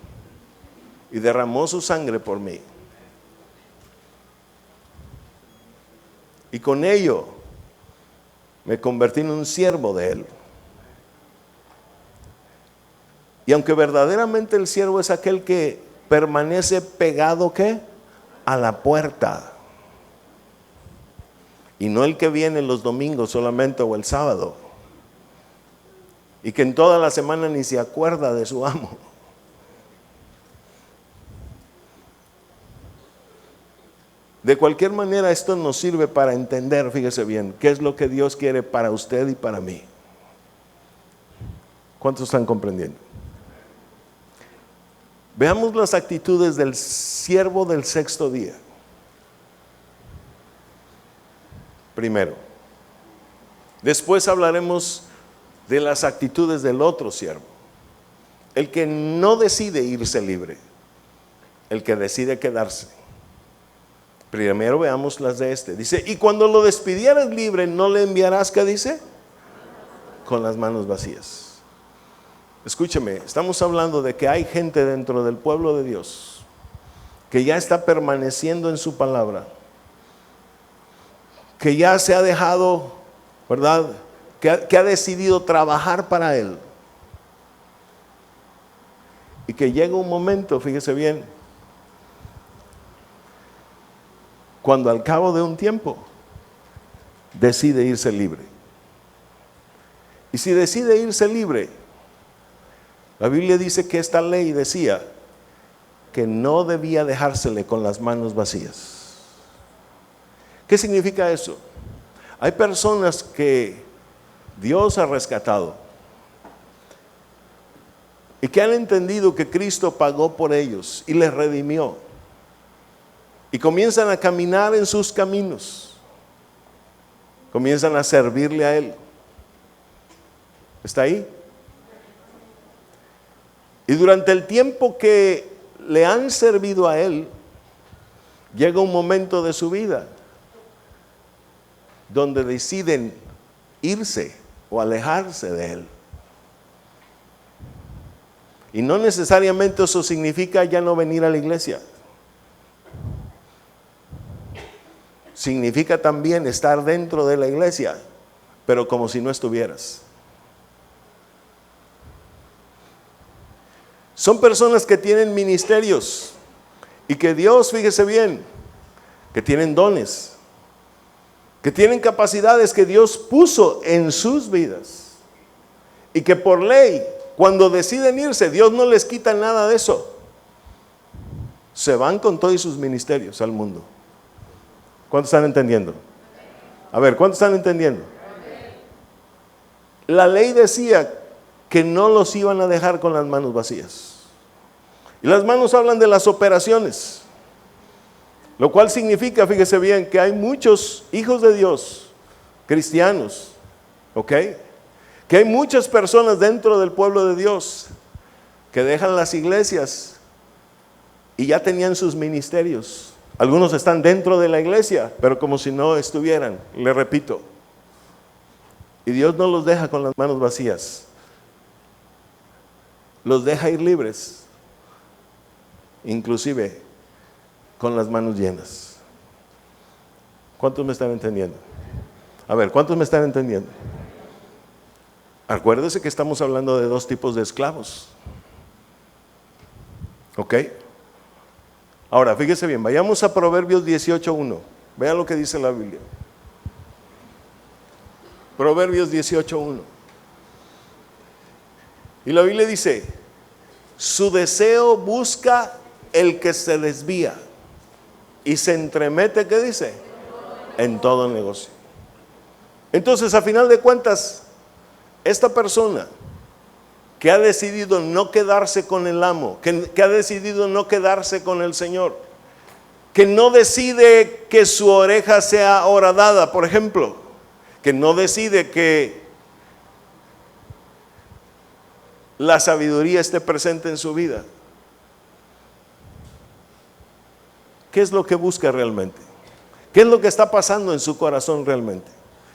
y derramó su sangre por mí. Y con ello me convertí en un siervo de Él. Y aunque verdaderamente el siervo es aquel que permanece pegado, ¿qué? A la puerta. Y no el que viene los domingos solamente o el sábado. Y que en toda la semana ni se acuerda de su amo. De cualquier manera, esto nos sirve para entender, fíjese bien, qué es lo que Dios quiere para usted y para mí. ¿Cuántos están comprendiendo? Veamos las actitudes del siervo del 6º día. Primero. Después hablaremos de las actitudes del otro siervo. El que no decide irse libre. El que decide quedarse. Primero veamos las de este. Dice, y cuando lo despidieras libre, no le enviarás, ¿qué dice? Con las manos vacías. Escúcheme, estamos hablando de que hay gente dentro del pueblo de Dios que ya está permaneciendo en su palabra, que ya se ha dejado, ¿verdad? Que ha decidido trabajar para Él. Y que llega un momento, fíjese bien, cuando al cabo de un tiempo decide irse libre. Y si decide irse libre, la Biblia dice que esta ley decía que no debía dejársele con las manos vacías. ¿Qué significa eso? Hay personas que Dios ha rescatado y que han entendido que Cristo pagó por ellos y les redimió. Y comienzan a caminar en sus caminos. Comienzan a servirle a Él. ¿Está ahí? Y durante el tiempo que le han servido a Él, llega un momento de su vida donde deciden irse o alejarse de Él. Y no necesariamente eso significa ya no venir a la iglesia. Significa también estar dentro de la iglesia, pero como si no estuvieras. Son personas que tienen ministerios y que Dios, fíjese bien, que tienen dones, que tienen capacidades que Dios puso en sus vidas y que por ley, cuando deciden irse, Dios no les quita nada de eso. Se van con todos sus ministerios al mundo. ¿Cuántos están entendiendo? A ver, ¿cuántos están entendiendo? La ley decía que no los iban a dejar con las manos vacías. Y las manos hablan de las operaciones. Lo cual significa, fíjese bien, que hay muchos hijos de Dios, cristianos, ¿ok? Que hay muchas personas dentro del pueblo de Dios que dejan las iglesias y ya tenían sus ministerios. Algunos están dentro de la iglesia, pero como si no estuvieran, le repito. Y Dios no los deja con las manos vacías. Los deja ir libres, inclusive con las manos llenas. ¿Cuántos me están entendiendo? A ver, ¿cuántos me están entendiendo? Acuérdese que estamos hablando de dos tipos de esclavos. ¿Ok? Ahora, fíjese bien, vayamos a Proverbios 18:1. Vean lo que dice la Biblia. Proverbios 18:1. Y la Biblia dice: su deseo busca el que se desvía y se entremete, ¿qué dice? En todo el negocio. Entonces, a final de cuentas, esta persona que ha decidido no quedarse con el amo, que ha decidido no quedarse con el Señor, que no decide que su oreja sea horadada, por ejemplo, que no decide que la sabiduría esté presente en su vida. ¿Qué es lo que busca realmente? ¿Qué es lo que está pasando en su corazón realmente?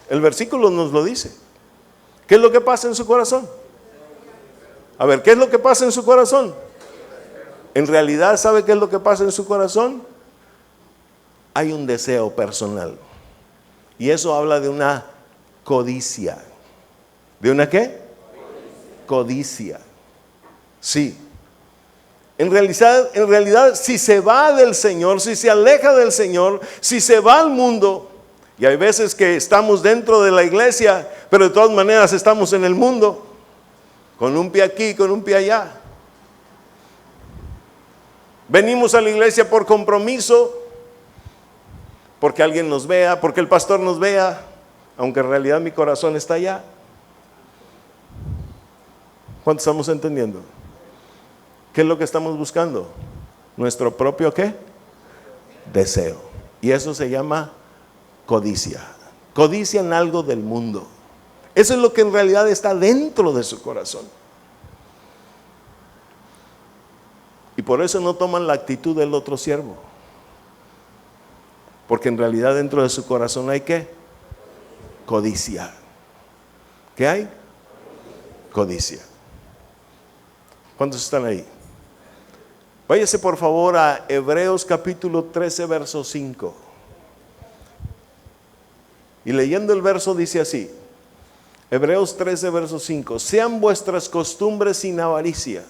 El versículo nos lo dice. ¿Qué es lo que pasa en su corazón? A ver, ¿qué es lo que pasa en su corazón? En realidad, ¿sabe qué es lo que pasa en su corazón? Hay un deseo personal. Y eso habla de una codicia. ¿De una qué? Codicia. Sí. En realidad, si se va del Señor, si se aleja del Señor, si se va al mundo, y hay veces que estamos dentro de la iglesia, pero de todas maneras estamos en el mundo, con un pie aquí, con un pie allá. Venimos a la iglesia por compromiso, porque alguien nos vea, porque el pastor nos vea, aunque en realidad mi corazón está allá. ¿Cuántos estamos entendiendo? ¿Qué es lo que estamos buscando? Nuestro propio ¿qué? Deseo. Y eso se llama codicia. Codicia en algo del mundo. Eso es lo que en realidad está dentro de su corazón. Y por eso no toman la actitud del otro siervo. Porque en realidad dentro de su corazón hay ¿qué? Codicia. ¿Qué hay? Codicia. ¿Cuántos están ahí? Váyase por favor a Hebreos capítulo 13, verso 5. Y leyendo el verso dice así. Hebreos 13, verso 5. Sean vuestras costumbres sin avaricia,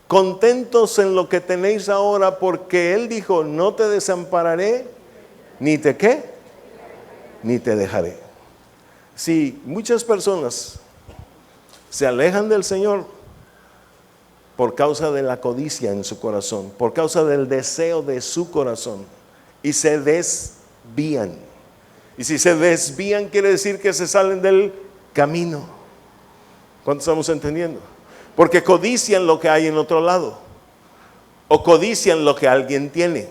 contentos en lo que tenéis ahora, porque Él dijo: no te desampararé, ni te ¿qué? Ni te dejaré. Si muchas personas se alejan del Señor por causa de la codicia en su corazón, por causa del deseo de su corazón, y se desvían. Y si se desvían quiere decir que se salen del camino. ¿Cuántos estamos entendiendo? Porque codician lo que hay en otro lado, o codician lo que alguien tiene.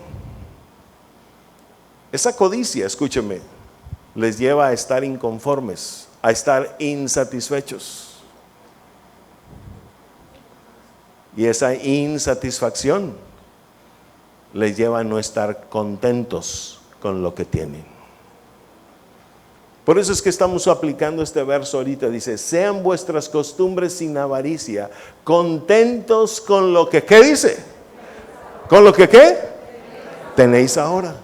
Esa codicia, escúcheme, les lleva a estar inconformes, a estar insatisfechos. Y esa insatisfacción les lleva a no estar contentos con lo que tienen. Por eso es que estamos aplicando este verso ahorita. Dice, sean vuestras costumbres sin avaricia, contentos con lo que, ¿qué dice? ¿Con lo que qué? Tenéis ahora.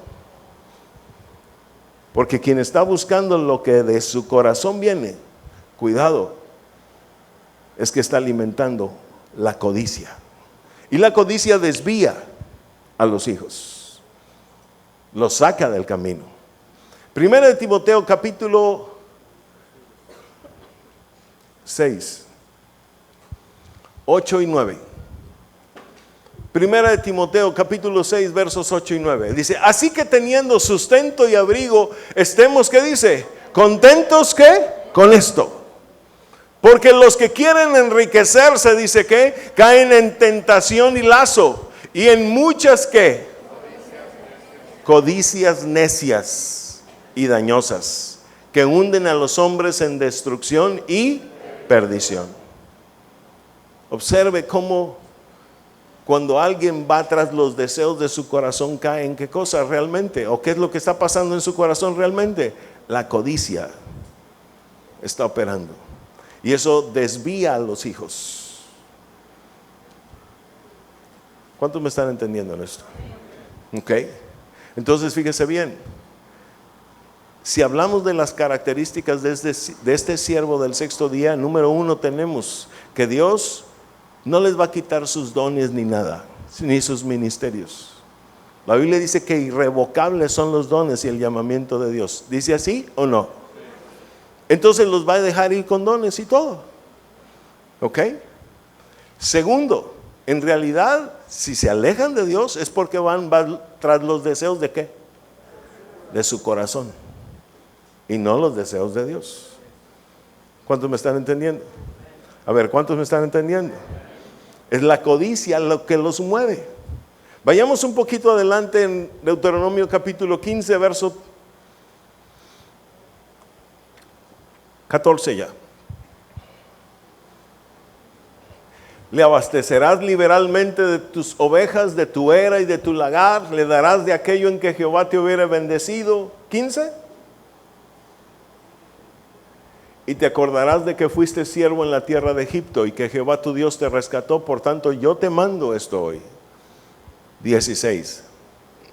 Porque quien está buscando lo que de su corazón viene, cuidado, es que está alimentando la codicia. Y la codicia desvía a los hijos, los saca del camino. Primera de Timoteo capítulo 6, 8 y 9. Primera de Timoteo capítulo 6 versos 8 y 9. Dice, así que teniendo sustento y abrigo, estemos, ¿qué dice? Contentos, ¿qué? Con esto. Porque los que quieren enriquecerse, dice que, caen en tentación y lazo, y en muchas, ¿qué? Codicias necias y dañosas, que hunden a los hombres en destrucción y perdición. Observe cómo cuando alguien va tras los deseos de su corazón, cae en qué cosa realmente, o qué es lo que está pasando en su corazón realmente. La codicia está operando, y eso desvía a los hijos. ¿Cuántos me están entendiendo en esto? Ok, entonces fíjese bien. Si hablamos de las características de este siervo del sexto día, número 1 tenemos que Dios no les va a quitar sus dones ni nada, ni sus ministerios. La Biblia dice que irrevocables son los dones y el llamamiento de Dios. ¿Dice así o no? Entonces los va a dejar ir con dones y todo. ¿Ok? Segundo, en realidad, si se alejan de Dios es porque van tras los deseos de ¿qué? De su corazón, y no los deseos de Dios. ¿Cuántos me están entendiendo? A ver, ¿cuántos me están entendiendo? Es la codicia lo que los mueve. Vayamos un poquito adelante en Deuteronomio capítulo 15, verso 14 ya. Le abastecerás liberalmente de tus ovejas, de tu era y de tu lagar. Le darás de aquello en que Jehová te hubiera bendecido. 15. Y te acordarás de que fuiste siervo en la tierra de Egipto y que Jehová tu Dios te rescató. Por tanto, yo te mando esto hoy. 16.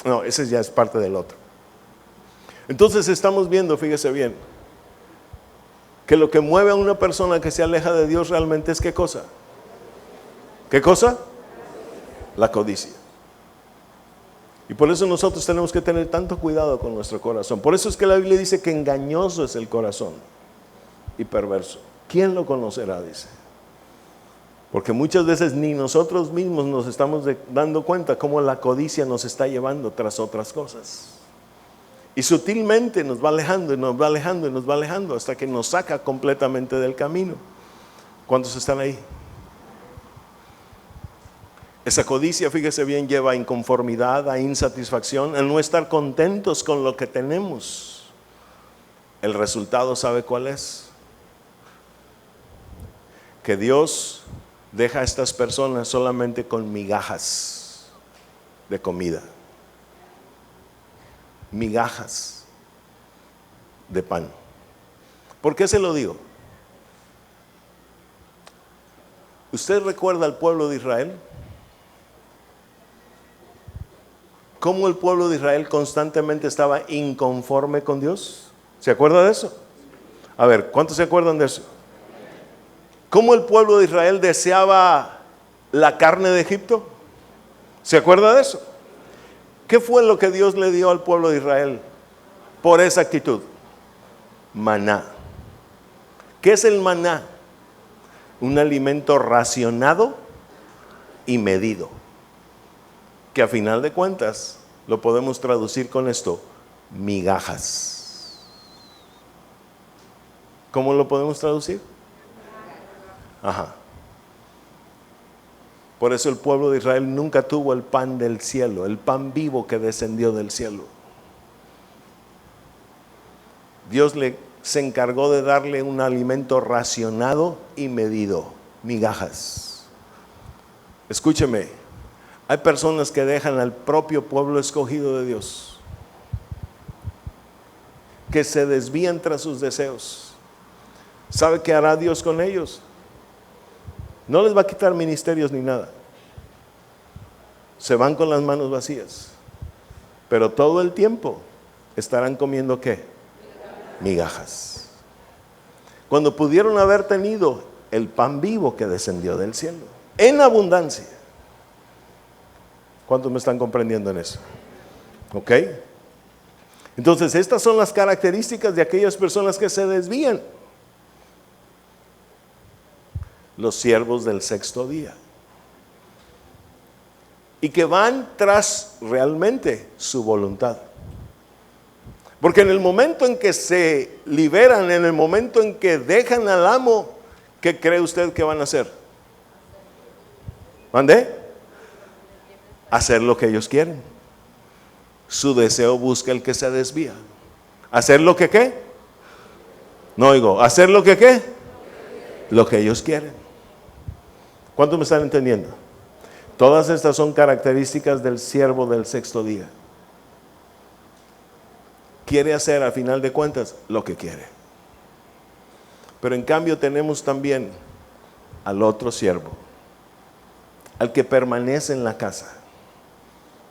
No, ese ya es parte del otro. Entonces estamos viendo, fíjese bien, que lo que mueve a una persona que se aleja de Dios realmente es ¿qué cosa? ¿Qué cosa? La codicia. Y por eso nosotros tenemos que tener tanto cuidado con nuestro corazón. Por eso es que la Biblia dice que engañoso es el corazón y perverso. ¿Quién lo conocerá? Dice. Porque muchas veces ni nosotros mismos nos estamos dando cuenta cómo la codicia nos está llevando tras otras cosas. Y sutilmente nos va alejando y nos va alejando y nos va alejando hasta que nos saca completamente del camino. ¿Cuántos están ahí? Esa codicia, fíjese bien, lleva a inconformidad, a insatisfacción, a no estar contentos con lo que tenemos. El resultado, ¿sabe cuál es? Que Dios deja a estas personas solamente con migajas de comida, migajas de pan. ¿Por qué se lo digo? ¿Usted recuerda al pueblo de Israel? ¿Cómo el pueblo de Israel constantemente estaba inconforme con Dios? ¿Se acuerda de eso? A ver, ¿cuántos se acuerdan de eso? ¿Cómo el pueblo de Israel deseaba la carne de Egipto? ¿Se acuerda de eso? ¿Qué fue lo que Dios le dio al pueblo de Israel por esa actitud? Maná. ¿Qué es el maná? Un alimento racionado y medido, que a final de cuentas lo podemos traducir con esto: migajas. ¿Cómo lo podemos traducir? Ajá. Por eso el pueblo de Israel nunca tuvo el pan del cielo, el pan vivo que descendió del cielo. Dios se encargó de darle un alimento racionado y medido, migajas. Escúcheme, hay personas que dejan al propio pueblo escogido de Dios. que se desvían tras sus deseos. ¿Sabe qué hará Dios con ellos? No les va a quitar ministerios ni nada. Se van con las manos vacías. Pero todo el tiempo estarán comiendo ¿qué? Migajas. Cuando pudieron haber tenido el pan vivo que descendió del cielo, en abundancia. ¿Cuántos me están comprendiendo en eso? ¿Ok? Entonces, estas son las características de aquellas personas que se desvían. Los siervos del sexto día. Y que van tras realmente su voluntad. Porque en el momento en que se liberan, en el momento en que dejan al amo, ¿qué cree usted que van a hacer? ¿Mande? Hacer lo que ellos quieren. Su deseo busca el que se desvía. ¿Hacer lo que qué? No oigo. ¿Hacer lo que qué? Lo que ellos quieren. ¿Cuántos me están entendiendo? Todas estas son características del siervo del sexto día. Quiere hacer a final de cuentas lo que quiere. Pero en cambio tenemos también al otro siervo, al que permanece en la casa.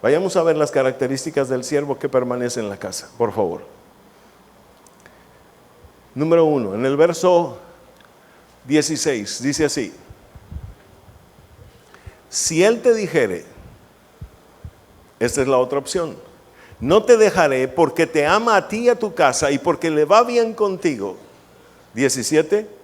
Vayamos a ver las características del siervo que permanece en la casa, por favor. Número 1, en el verso 16, dice así: si él te dijere, esta es la otra opción, no te dejaré porque te ama a ti y a tu casa y porque le va bien contigo. 17.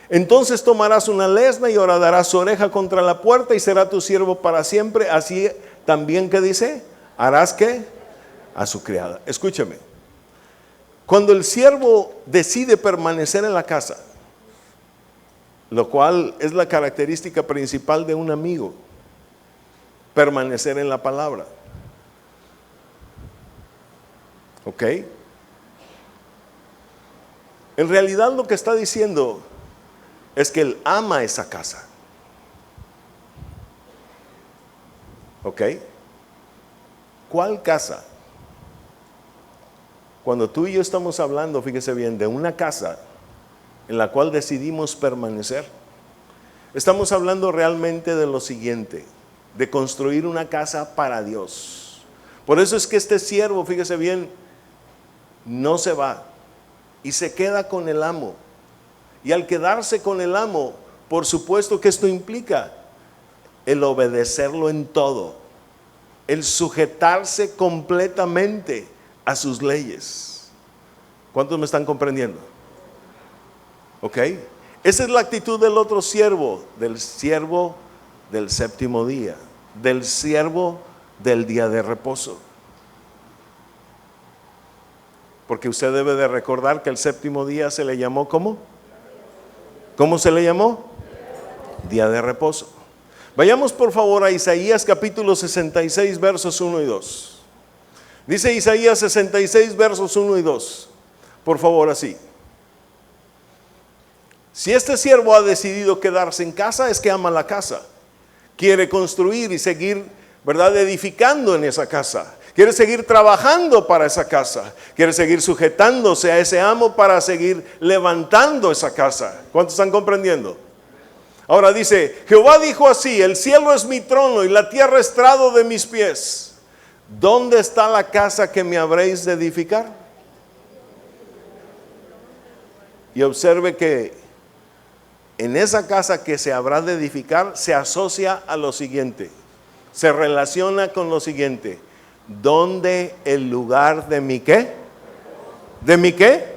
Entonces tomarás una lesna y horadarás su oreja contra la puerta y será tu siervo para siempre. Así también, ¿qué dice? Harás ¿qué? A su criada. Escúcheme. Cuando el siervo decide permanecer en la casa, lo cual es la característica principal de un amigo, permanecer en la palabra. ¿Ok? En realidad lo que está diciendo es que él ama esa casa. ¿Ok? ¿Cuál casa? Cuando tú y yo estamos hablando, fíjese bien, de una casa en la cual decidimos permanecer, estamos hablando realmente de lo siguiente: de construir una casa para Dios. Por eso es que este siervo, fíjese bien, no se va y se queda con el amo. Y al quedarse con el amo, por supuesto que esto implica el obedecerlo en todo, el sujetarse completamente a sus leyes. ¿Cuántos me están comprendiendo? ¿Ok? Esa es la actitud del otro siervo del séptimo día, del siervo del día de reposo. Porque usted debe de recordar que el séptimo día se le llamó ¿cómo? ¿Cómo se le llamó? Día de reposo. Vayamos por favor a Isaías capítulo 66 versos 1 y 2. Dice Isaías 66 versos 1 y 2. Por favor, así. Si este siervo ha decidido quedarse en casa, es que ama la casa. Quiere construir y seguir, ¿verdad?, edificando en esa casa. Quiere seguir trabajando para esa casa. Quiere seguir sujetándose a ese amo para seguir levantando esa casa. ¿Cuántos están comprendiendo? Ahora dice, Jehová dijo así: el cielo es mi trono y la tierra estrado de mis pies. ¿Dónde está la casa que me habréis de edificar? Y observe que en esa casa que se habrá de edificar se asocia a lo siguiente. Se relaciona con lo siguiente: ¿dónde el lugar de mi qué? ¿De mi qué?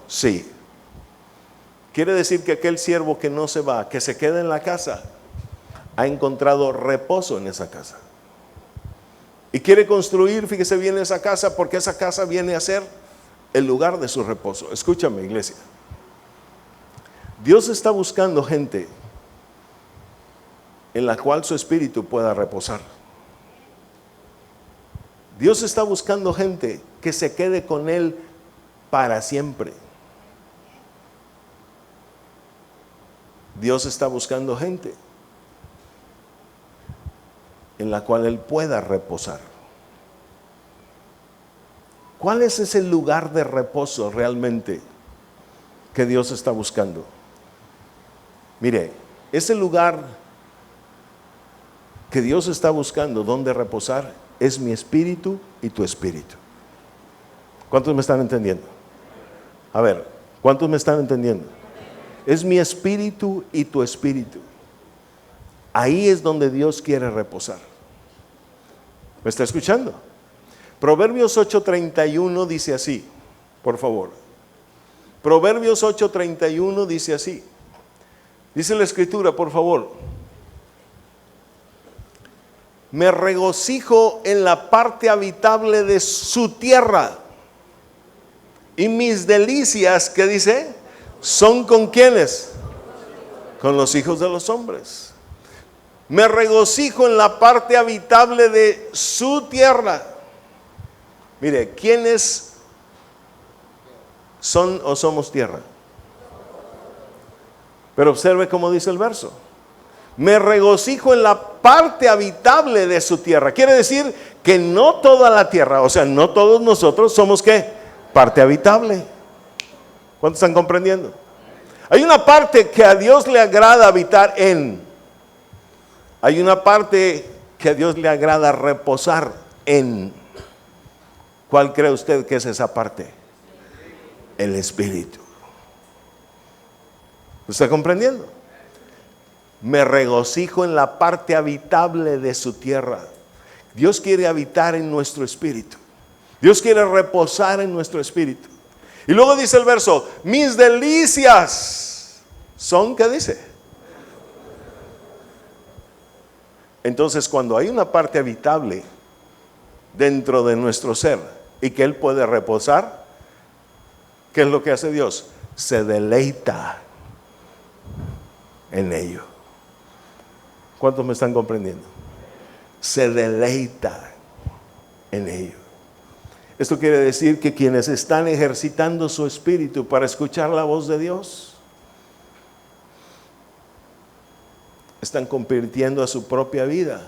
Sí. Quiere decir que aquel siervo que no se va, que se queda en la casa, ha encontrado reposo en esa casa. Y quiere construir, fíjese bien, esa casa, porque esa casa viene a ser el lugar de su reposo. Escúchame, iglesia. Dios está buscando gente en la cual su espíritu pueda reposar. Dios está buscando gente que se quede con Él para siempre. Dios está buscando gente en la cual Él pueda reposar. ¿Cuál es ese lugar de reposo realmente que Dios está buscando? Mire, ese lugar que Dios está buscando donde reposar es mi espíritu y tu espíritu. ¿Cuántos me están entendiendo? A ver, ¿cuántos me están entendiendo? Es mi espíritu y tu espíritu. Ahí es donde Dios quiere reposar. ¿Me está escuchando? Proverbios 8:31 dice así, por favor. Proverbios 8:31 dice así. Dice la escritura, por favor. Me regocijo en la parte habitable de su tierra. Y mis delicias, ¿qué dice? ¿Son con quiénes? Con los hijos de los hombres. Me regocijo en la parte habitable de su tierra. Mire, ¿quiénes son o somos tierra? Pero observe cómo dice el verso. Me regocijo en la parte habitable de su tierra. Quiere decir que no toda la tierra, o sea, no todos nosotros somos ¿qué? Parte habitable. ¿Cuántos están comprendiendo? Hay una parte que a Dios le agrada habitar en. Hay una parte que a Dios le agrada reposar en. ¿Cuál cree usted que es esa parte? El espíritu. ¿Lo está comprendiendo? Me regocijo en la parte habitable de su tierra. Dios quiere habitar en nuestro espíritu. Dios quiere reposar en nuestro espíritu. Y luego dice el verso, mis delicias son, ¿qué dice? Entonces, cuando hay una parte habitable dentro de nuestro ser y que Él puede reposar, ¿qué es lo que hace Dios? Se deleita en ello. ¿Cuántos me están comprendiendo? Se deleita en ello. Esto quiere decir que quienes están ejercitando su espíritu para escuchar la voz de Dios, están convirtiendo a su propia vida,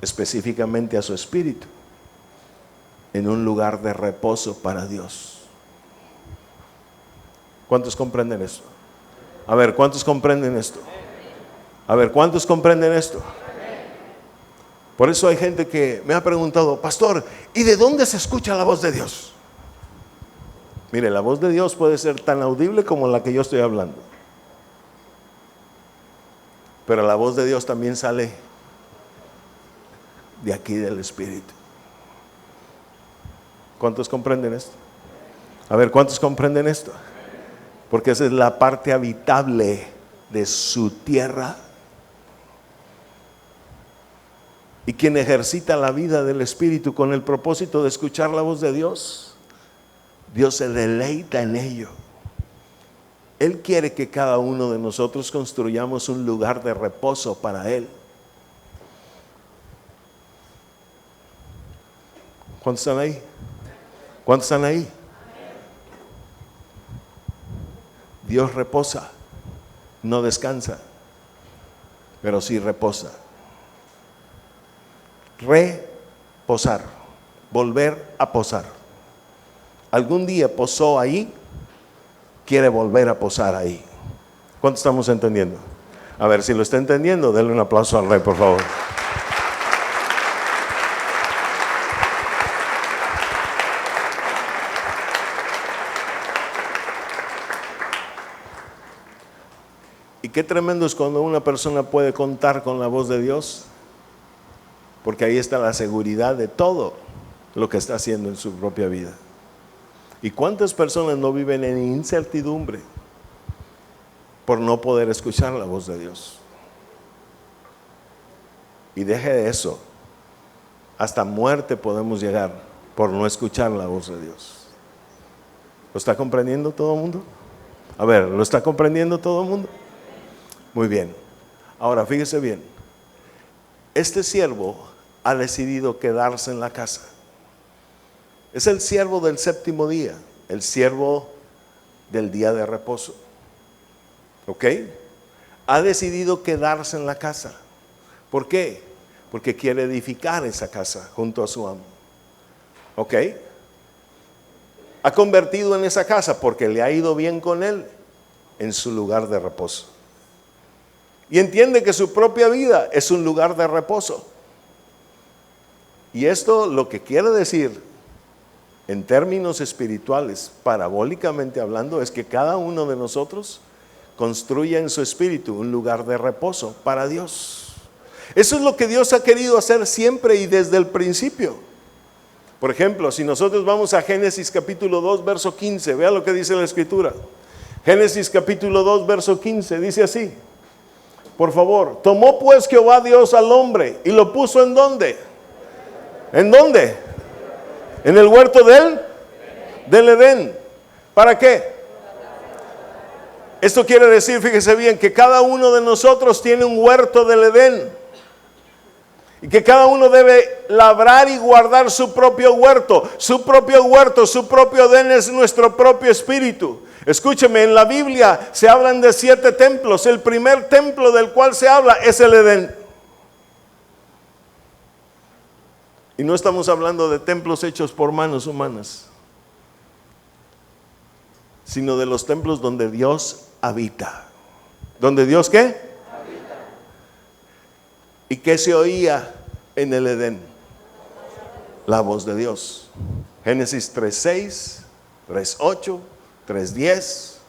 específicamente a su espíritu, en un lugar de reposo para Dios. ¿Cuántos comprenden esto? A ver, ¿cuántos comprenden esto? A ver, ¿cuántos comprenden esto? Por eso hay gente que me ha preguntado, pastor, ¿y de dónde se escucha la voz de Dios? Mire, la voz de Dios puede ser tan audible como la que yo estoy hablando. Pero la voz de Dios también sale de aquí del Espíritu. ¿Cuántos comprenden esto? A ver, ¿cuántos comprenden esto? Porque esa es la parte habitable de su tierra. Y quien ejercita la vida del Espíritu con el propósito de escuchar la voz de Dios, Dios se deleita en ello. Él quiere que cada uno de nosotros construyamos un lugar de reposo para Él. ¿Cuántos están ahí? ¿Cuántos están ahí? Dios reposa, no descansa, pero sí reposa. Reposar, volver a posar. Algún día posó ahí, quiere volver a posar ahí. ¿Cuánto estamos entendiendo? A ver, si lo está entendiendo, denle un aplauso al Rey, por favor. Y qué tremendo es cuando una persona puede contar con la voz de Dios, porque ahí está la seguridad de todo lo que está haciendo en su propia vida. ¿Y cuántas personas no viven en incertidumbre por no poder escuchar la voz de Dios? Y deje de eso, hasta muerte podemos llegar por no escuchar la voz de Dios. ¿Lo está comprendiendo todo el mundo? A ver, ¿lo está comprendiendo todo el mundo? Muy bien. Ahora, fíjese bien. Este siervo ha decidido quedarse en la casa. Es el siervo del séptimo día, el siervo del día de reposo. ¿Ok? Ha decidido quedarse en la casa. ¿Por qué? Porque quiere edificar esa casa junto a su amo. ¿Ok? ha convertido en esa casa porque le ha ido bien con él en su lugar de reposo. Y entiende que su propia vida es un lugar de reposo. Y esto lo que quiere decir en términos espirituales, parabólicamente hablando, es que cada uno de nosotros construya en su espíritu un lugar de reposo para Dios. Eso es lo que Dios ha querido hacer siempre y desde el principio. Por ejemplo, si nosotros vamos a Génesis capítulo 2, verso 15, vea lo que dice la Escritura. Génesis capítulo 2, verso 15, dice así. Por favor, tomó pues Jehová Dios al hombre y lo puso ¿en dónde? ¿En dónde? En el huerto del Edén. ¿Para qué? Esto quiere decir, fíjese bien, que cada uno de nosotros tiene un huerto del Edén. Y que cada uno debe labrar y guardar su propio huerto. Su propio huerto, su propio Edén es nuestro propio espíritu. Escúcheme, en la Biblia se hablan de 7 templos. El primer templo del cual se habla es el Edén. Y no estamos hablando de templos hechos por manos humanas, sino de los templos donde Dios habita. ¿Donde Dios qué? Habita. ¿Y qué se oía en el Edén? La voz de Dios. Génesis 3:6, 3:8, 3:10.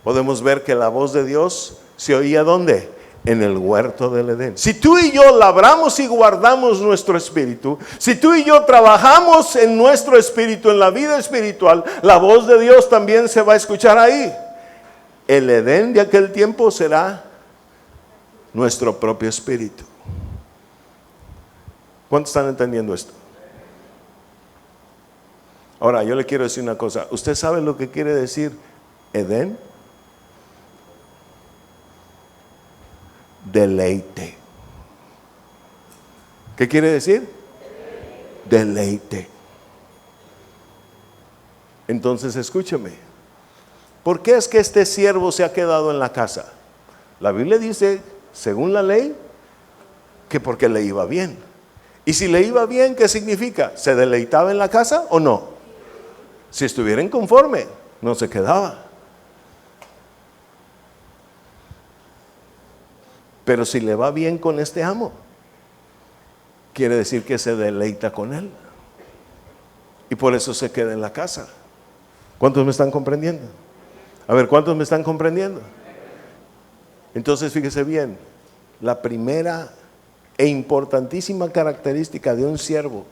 Podemos ver que la voz de Dios se oía ¿dónde? En el huerto del Edén. Si tú y yo labramos y guardamos nuestro espíritu, si tú y yo trabajamos en nuestro espíritu, en la vida espiritual, la voz de Dios también se va a escuchar ahí. El Edén de aquel tiempo será nuestro propio espíritu. ¿Cuántos están entendiendo esto? Ahora, yo le quiero decir una cosa. ¿Usted sabe lo que quiere decir Edén? Deleite. ¿Qué quiere decir? Deleite. Entonces escúcheme. ¿Por qué es que este siervo se ha quedado en la casa? La Biblia dice, según la ley, que porque le iba bien. Y si le iba bien, ¿qué significa? ¿Se deleitaba en la casa o no? Si estuviera inconforme, no se quedaba. Pero si le va bien con este amo, quiere decir que se deleita con él. Y por eso se queda en la casa. ¿Cuántos me están comprendiendo? A ver, ¿cuántos me están comprendiendo? Entonces, fíjese bien, la primera e importantísima característica de un siervo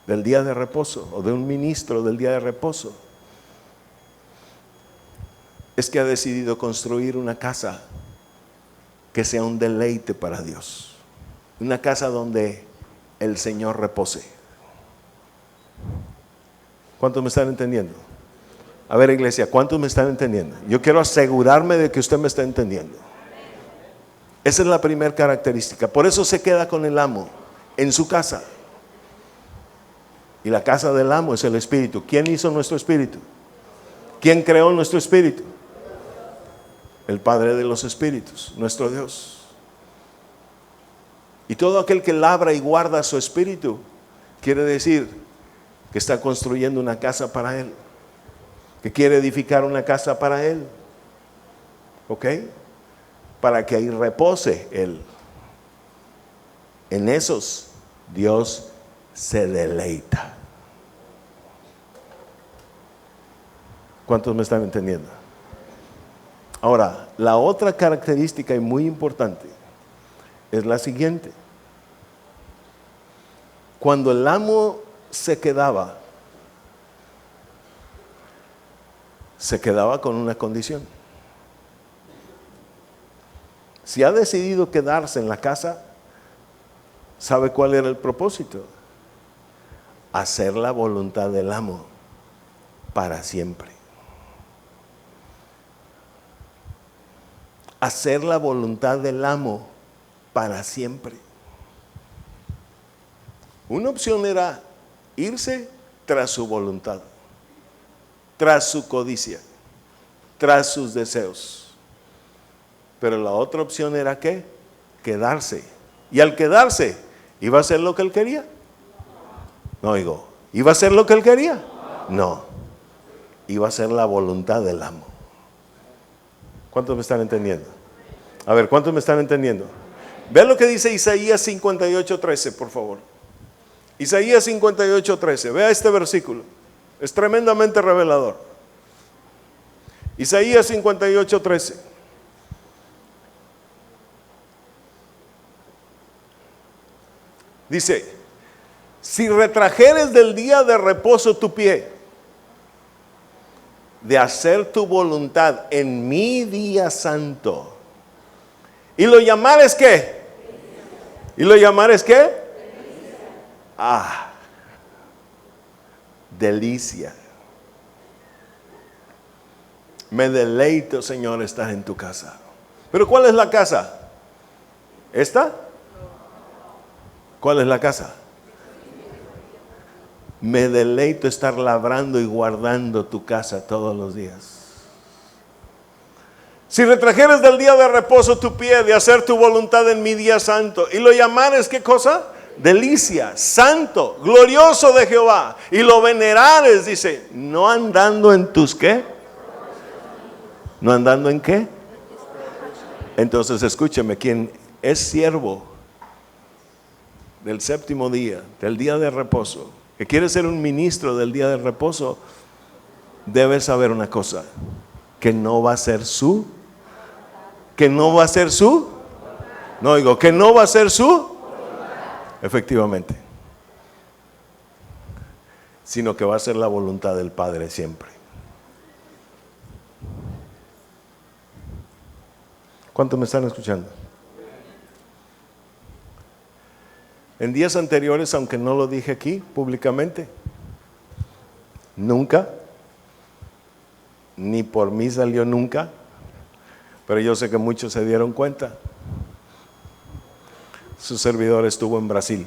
del día de reposo, o de un ministro del día de reposo, es que ha decidido construir una casa que sea un deleite para Dios. Una casa donde el Señor repose. ¿Cuántos me están entendiendo? A ver, iglesia, ¿cuántos me están entendiendo? Yo quiero asegurarme de que usted me está entendiendo. Esa es la primera característica. Por eso se queda con el amo en su casa. Y la casa del amo es el espíritu. ¿Quién hizo nuestro espíritu? ¿Quién creó nuestro espíritu? El Padre de los espíritus, nuestro Dios. Y todo aquel que labra y guarda su espíritu, quiere decir que está construyendo una casa para Él, que quiere edificar una casa para Él, ¿ok? Para que ahí repose Él. En esos Dios se deleita. ¿Cuántos me están entendiendo? Ahora, la otra característica y muy importante es la siguiente. Cuando el amo se quedaba con una condición. Si ha decidido quedarse en la casa, ¿sabe cuál era el propósito? Hacer la voluntad del amo para siempre. Hacer la voluntad del amo para siempre. Una opción era irse tras su voluntad, tras su codicia, tras sus deseos. Pero la otra opción era ¿qué? Quedarse. Y al quedarse, ¿iba a hacer lo que él quería? No, digo, ¿Iba a hacer lo que él quería? No. Iba a hacer la voluntad del amo. ¿Cuántos me están entendiendo? A ver, ¿cuántos me están entendiendo? Vean lo que dice Isaías 58:13, por favor. Isaías 58:13. Vea este versículo. Es tremendamente revelador. Isaías 58:13. Dice: si retrajeres del día de reposo tu pie, de hacer tu voluntad en mi día santo, y lo llamares ¿qué? ¿Y lo llamares qué? Delicia. Me deleito, Señor, estar en tu casa. ¿Pero cuál es la casa? ¿Esta? ¿Cuál es la casa? Me deleito estar labrando y guardando tu casa todos los días. Si retrajeres del día de reposo tu pie, de hacer tu voluntad en mi día santo, y lo llamares ¿qué cosa? Delicia, santo, glorioso de Jehová, y lo venerares, dice, no andando en tus ¿qué? ¿No andando en qué? Entonces escúcheme, quien es siervo del séptimo día, del día de reposo, que quiere ser un ministro del día de reposo, debe saber una cosa, que no va a ser su, que no va a ser su, no digo, que no va a ser su, efectivamente, sino que va a ser la voluntad del Padre siempre. ¿Cuántos me están escuchando? En días anteriores, aunque no lo dije aquí públicamente, nunca, ni por mí salió nunca, pero yo sé que muchos se dieron cuenta. Su servidor estuvo en Brasil.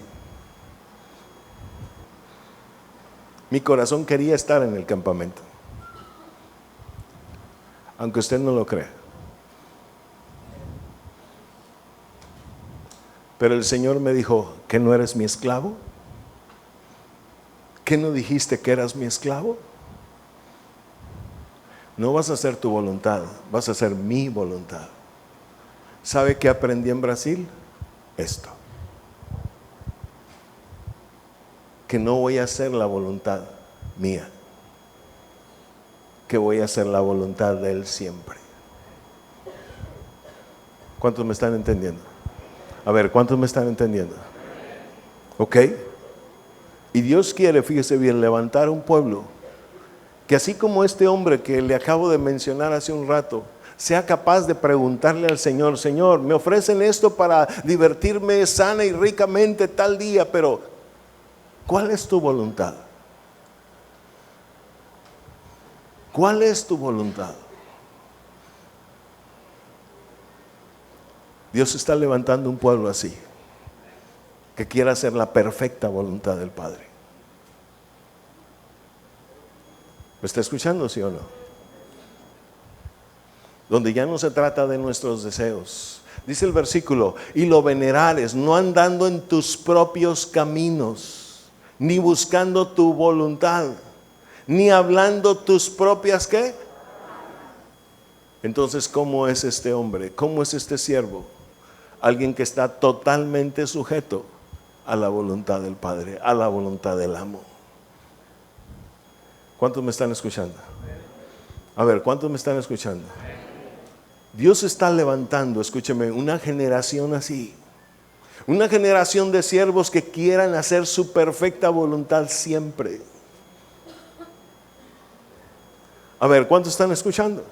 Mi corazón quería estar en el campamento, aunque usted no lo crea. Pero el Señor me dijo, ¿que no eres mi esclavo? ¿Que no dijiste que eras mi esclavo? No vas a hacer tu voluntad, vas a hacer mi voluntad. ¿Sabe qué aprendí en Brasil? Esto. Que no voy a hacer la voluntad mía, que voy a hacer la voluntad de Él siempre. ¿Cuántos me están entendiendo? A ver, ¿cuántos me están entendiendo? ¿Ok? Y Dios quiere, fíjese bien, levantar un pueblo que así como este hombre que le acabo de mencionar hace un rato, sea capaz de preguntarle al Señor, Señor, me ofrecen esto para divertirme sana y ricamente tal día, pero ¿cuál es tu voluntad? ¿Cuál es tu voluntad? Dios está levantando un pueblo así, que quiera hacer la perfecta voluntad del Padre. ¿Me está escuchando, sí o no? Donde ya no se trata de nuestros deseos. Dice el versículo, y lo venerares, no andando en tus propios caminos, ni buscando tu voluntad, ni hablando tus propias ¿qué? Entonces, ¿cómo es este hombre? ¿Cómo es este siervo? Alguien que está totalmente sujeto a la voluntad del Padre, a la voluntad del amo. ¿Cuántos me están escuchando? A ver, ¿cuántos me están escuchando? Dios está levantando, escúcheme, una generación así. Una generación de siervos que quieran hacer su perfecta voluntad siempre. A ver, ¿cuántos están escuchando?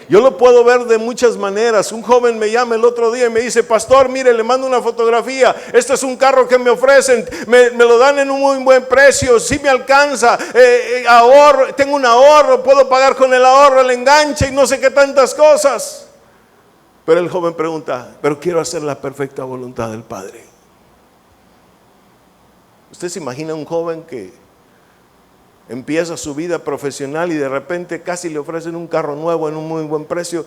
Yo lo puedo ver de muchas maneras. Un joven me llama el otro día y me dice, pastor, mire, le mando una fotografía. Este es un carro que me ofrecen, me lo dan en un muy buen precio, si me alcanza, ahorro, tengo un ahorro, puedo pagar con el ahorro, el enganche y no sé qué tantas cosas. Pero el joven pregunta, pero quiero hacer la perfecta voluntad del Padre. ¿Usted se imagina un joven que empieza su vida profesional y de repente casi le ofrecen un carro nuevo en un muy buen precio?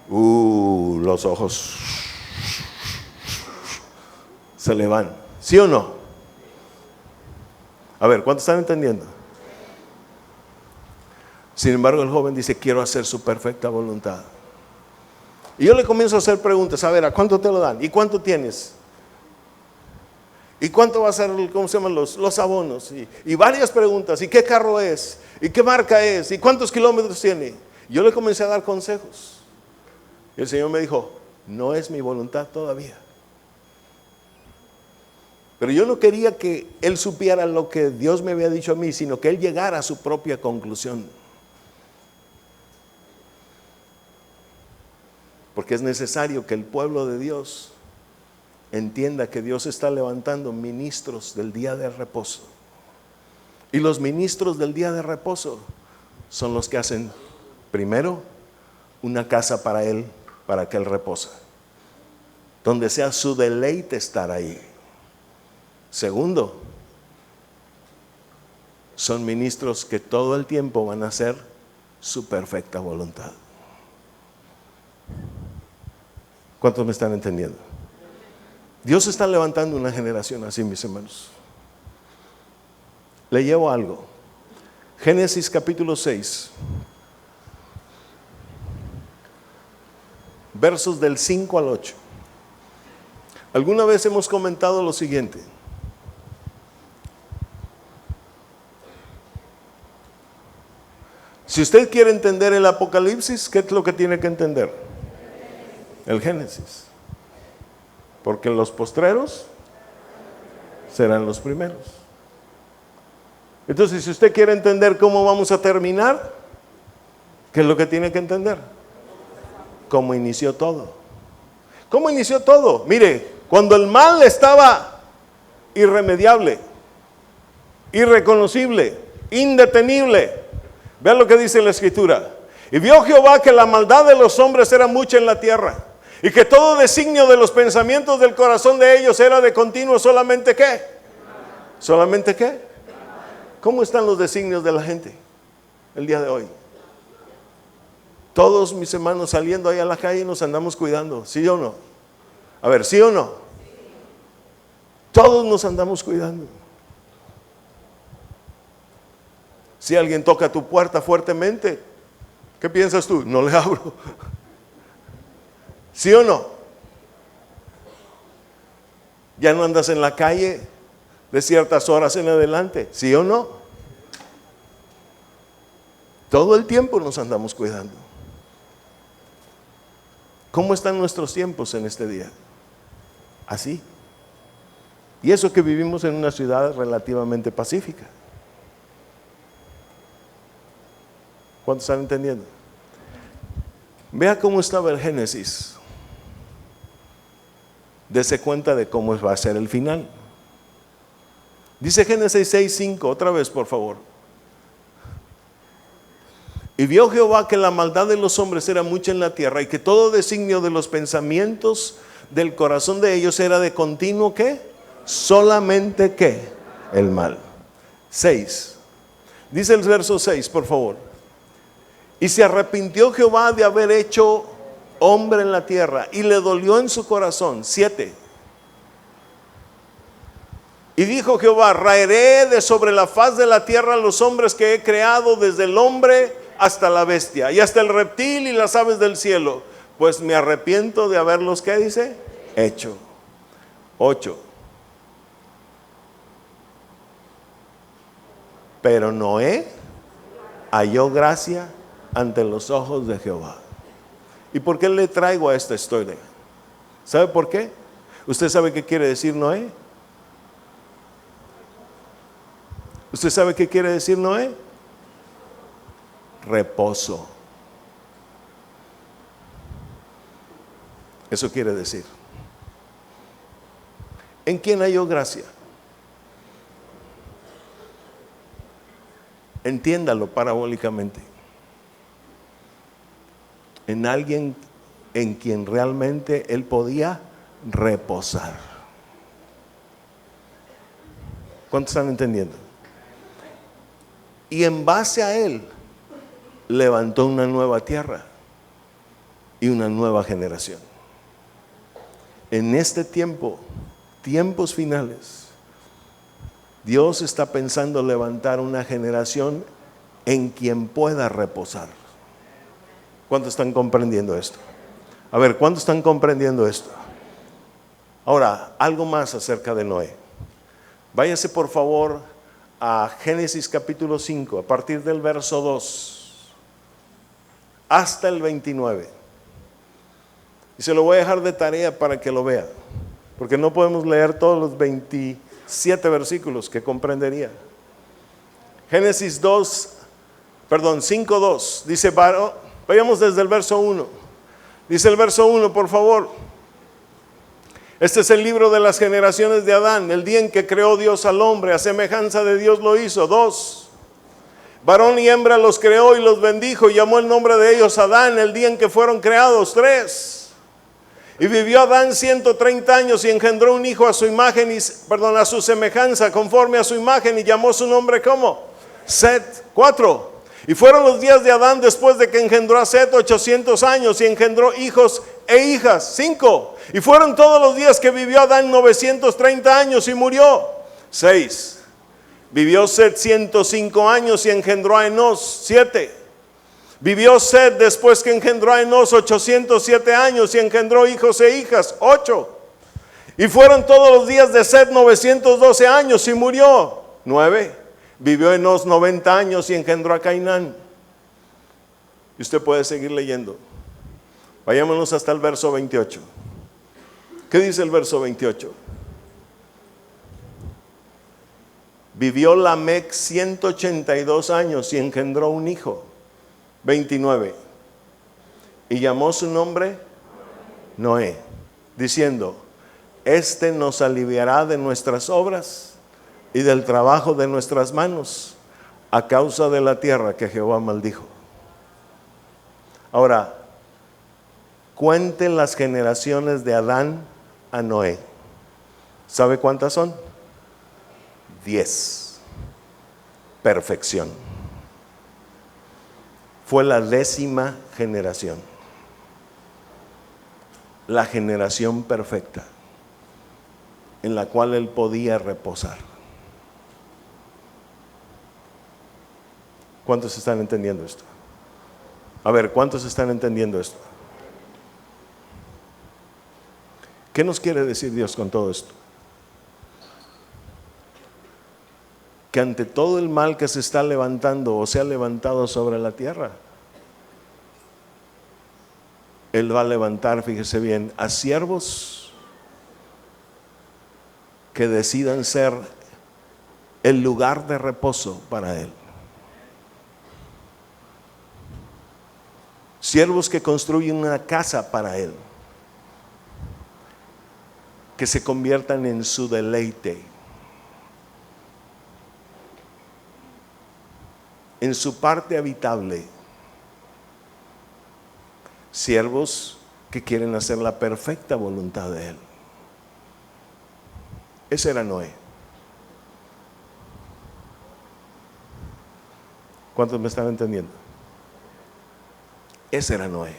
Los ojos se le van, ¿sí o no? A ver, ¿cuántos están entendiendo? Sin embargo, el joven dice, quiero hacer su perfecta voluntad. Y yo le comienzo a hacer preguntas. A ver, ¿a cuánto te lo dan? ¿Y cuánto tienes? ¿Y cuánto va a ser, cómo se llaman los abonos? Y varias preguntas. ¿Y qué carro es? ¿Y qué marca es? ¿Y cuántos kilómetros tiene? Yo le comencé a dar consejos. Y el Señor me dijo, no es mi voluntad todavía. Pero yo no quería que él supiera lo que Dios me había dicho a mí, sino que él llegara a su propia conclusión. Porque es necesario que el pueblo de Dios entienda que Dios está levantando ministros del día de reposo. Y los ministros del día de reposo son los que hacen, primero, una casa para Él, para que Él reposa, donde sea su deleite estar ahí. Segundo, son ministros que todo el tiempo van a hacer su perfecta voluntad. ¿Cuántos me están entendiendo? Dios está levantando una generación así, mis hermanos. Le llevo algo. Génesis capítulo 6, versos del 5 al 8. Alguna vez hemos comentado lo siguiente. Si usted quiere entender el Apocalipsis, ¿qué es lo que tiene que entender? El Génesis. Porque los postreros serán los primeros. Entonces, si usted quiere entender cómo vamos a terminar, ¿qué es lo que tiene que entender? Cómo inició todo. ¿Cómo inició todo? Mire, cuando el mal estaba irremediable, irreconocible, indetenible, vean lo que dice la Escritura. Y vio Jehová que la maldad de los hombres era mucha en la tierra, y que todo designio de los pensamientos del corazón de ellos era de continuo solamente ¿qué? ¿Solamente qué? ¿Cómo están los designios de la gente el día de hoy? Todos mis hermanos saliendo ahí a la calle nos andamos cuidando, ¿sí o no? A ver, ¿sí o no? Todos nos andamos cuidando. Si alguien toca tu puerta fuertemente, ¿qué piensas tú? No le abro. ¿Sí o no? Ya no andas en la calle de ciertas horas en adelante, ¿sí o no? Todo el tiempo nos andamos cuidando. ¿Cómo están nuestros tiempos en este día? Así. Y eso que vivimos en una ciudad relativamente pacífica. ¿Cuántos están entendiendo? Vea cómo estaba el Génesis. Dese cuenta de cómo va a ser el final. Dice Génesis 6:5, otra vez por favor. Y vio Jehová que la maldad de los hombres era mucha en la tierra, y que todo designio de los pensamientos del corazón de ellos era de continuo ¿qué? Solamente ¿qué? El mal. 6. Dice el verso 6, por favor. Y se arrepintió Jehová de haber hecho hombre en la tierra, y le dolió en su corazón. 7. Y dijo Jehová, raeré de sobre la faz de la tierra los hombres que he creado, desde el hombre hasta la bestia, y hasta el reptil y las aves del cielo, pues me arrepiento de haberlos, ¿qué dice? Hecho. 8. Pero Noé halló gracia ante los ojos de Jehová. ¿Y por qué le traigo a esta historia? ¿Sabe por qué? ¿Usted sabe qué quiere decir Noé? ¿Usted sabe qué quiere decir Noé? Reposo. Eso quiere decir. ¿En quién halló gracia? Entiéndalo parabólicamente. En alguien en quien realmente él podía reposar. ¿Cuántos están entendiendo? Y en base a él levantó una nueva tierra y una nueva generación. En este tiempo, tiempos finales, Dios está pensando levantar una generación en quien pueda reposar. ¿Cuántos están comprendiendo esto? A ver, ¿cuántos están comprendiendo esto? Ahora, algo más acerca de Noé. Váyase por favor a Génesis capítulo 5, a partir del verso 2 hasta el 29. Y se lo voy a dejar de tarea para que lo vea, porque no podemos leer todos los 27 versículos que comprendería. Génesis 5, 2 dice, vayamos desde el verso 1. Dice el verso 1, por favor. Este es el libro de las generaciones de Adán, el día en que creó Dios al hombre, a semejanza de Dios lo hizo. 2, varón y hembra los creó y los bendijo, y llamó el nombre de ellos Adán, el día en que fueron creados. 3, y vivió Adán 130 años y engendró un hijo a su imagen, a su semejanza, conforme a su imagen, y llamó su nombre ¿cómo? Set. 4, y fueron los días de Adán después de que engendró a Set 800 años y engendró hijos e hijas. 5, y fueron todos los días que vivió Adán 930 años y murió. 6, vivió Set 105 años y engendró a Enos. 7, vivió Set después que engendró a Enos 807 años y engendró hijos e hijas. 8, y fueron todos los días de Set 912 años y murió. 9, vivió Enos 90 años y engendró a Cainán. Y usted puede seguir leyendo. Vayámonos hasta el verso 28. ¿Qué dice el verso 28? Vivió Lamec 182 años y engendró un hijo. 29, y llamó su nombre Noé, diciendo, este nos aliviará de nuestras obras y del trabajo de nuestras manos, a causa de la tierra que Jehová maldijo. Ahora, cuenten las generaciones de Adán a Noé. ¿Sabe cuántas son? 10. Perfección. Fue la 10ª generación. La generación perfecta, en la cual él podía reposar. ¿Cuántos están entendiendo esto? A ver, ¿cuántos están entendiendo esto? ¿Qué nos quiere decir Dios con todo esto? Que ante todo el mal que se está levantando o se ha levantado sobre la tierra, Él va a levantar, fíjese bien, a siervos que decidan ser el lugar de reposo para Él. Siervos que construyen una casa para Él, que se conviertan en su deleite, en su parte habitable. Siervos que quieren hacer la perfecta voluntad de Él. Ese era Noé. ¿Cuántos me están entendiendo? Ese era Noé.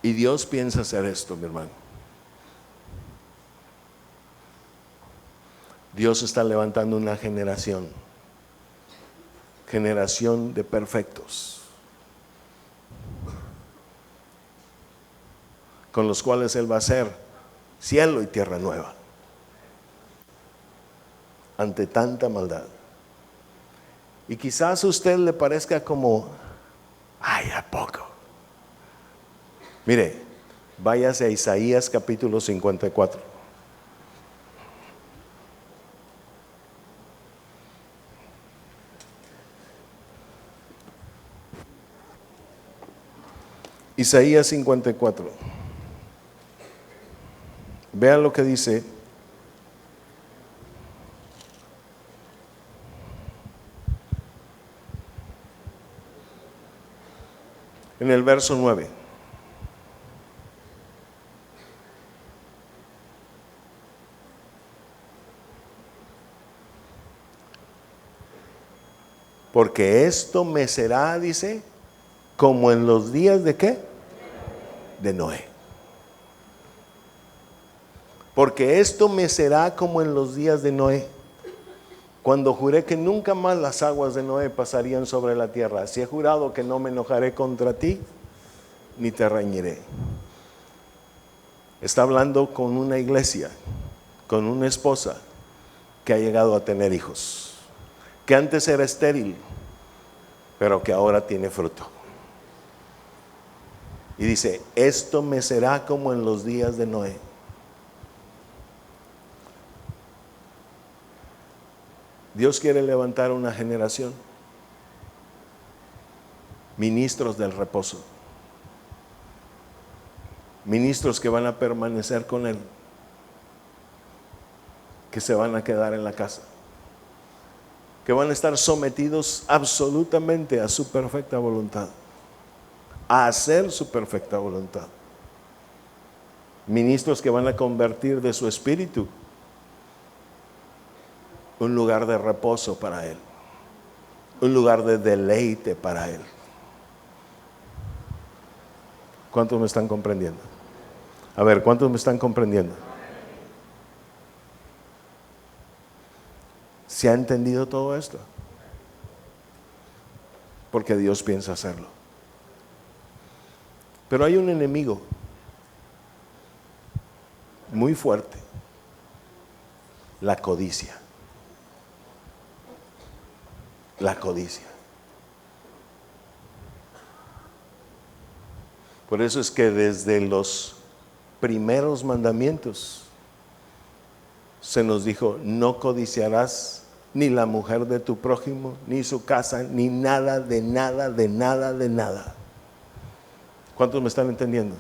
Y Dios piensa hacer esto, mi hermano. Dios está levantando una generación de perfectos, con los cuales Él va a hacer cielo y tierra nueva, ante tanta maldad. Y quizás a usted le parezca como, ay, ¿a poco? Mire, váyase a Isaías capítulo 54. Isaías 54. Vean lo que dice. En el verso 9. Porque esto me será, dice, como en los días de ¿qué? De Noé. Porque esto me será como en los días de Noé, cuando juré que nunca más las aguas de Noé pasarían sobre la tierra. Así he jurado que no me enojaré contra ti, ni te reñiré. Está hablando con una iglesia, con una esposa que ha llegado a tener hijos, que antes era estéril, pero que ahora tiene fruto. Y dice, esto me será como en los días de Noé. Dios quiere levantar una generación, ministros del reposo, ministros que van a permanecer con Él, que se van a quedar en la casa, que van a estar sometidos absolutamente a su perfecta voluntad, a hacer su perfecta voluntad. Ministros que van a convertir de su espíritu un lugar de reposo para Él, un lugar de deleite para Él. ¿Cuántos me están comprendiendo? A ver, ¿cuántos me están comprendiendo? ¿Se ha entendido todo esto? Porque Dios piensa hacerlo. Pero hay un enemigo muy fuerte: la codicia. La codicia. Por eso es que desde los primeros mandamientos se nos dijo: no codiciarás ni la mujer de tu prójimo, ni su casa, ni nada, de nada, de nada, de nada. ¿Cuántos me están entendiendo?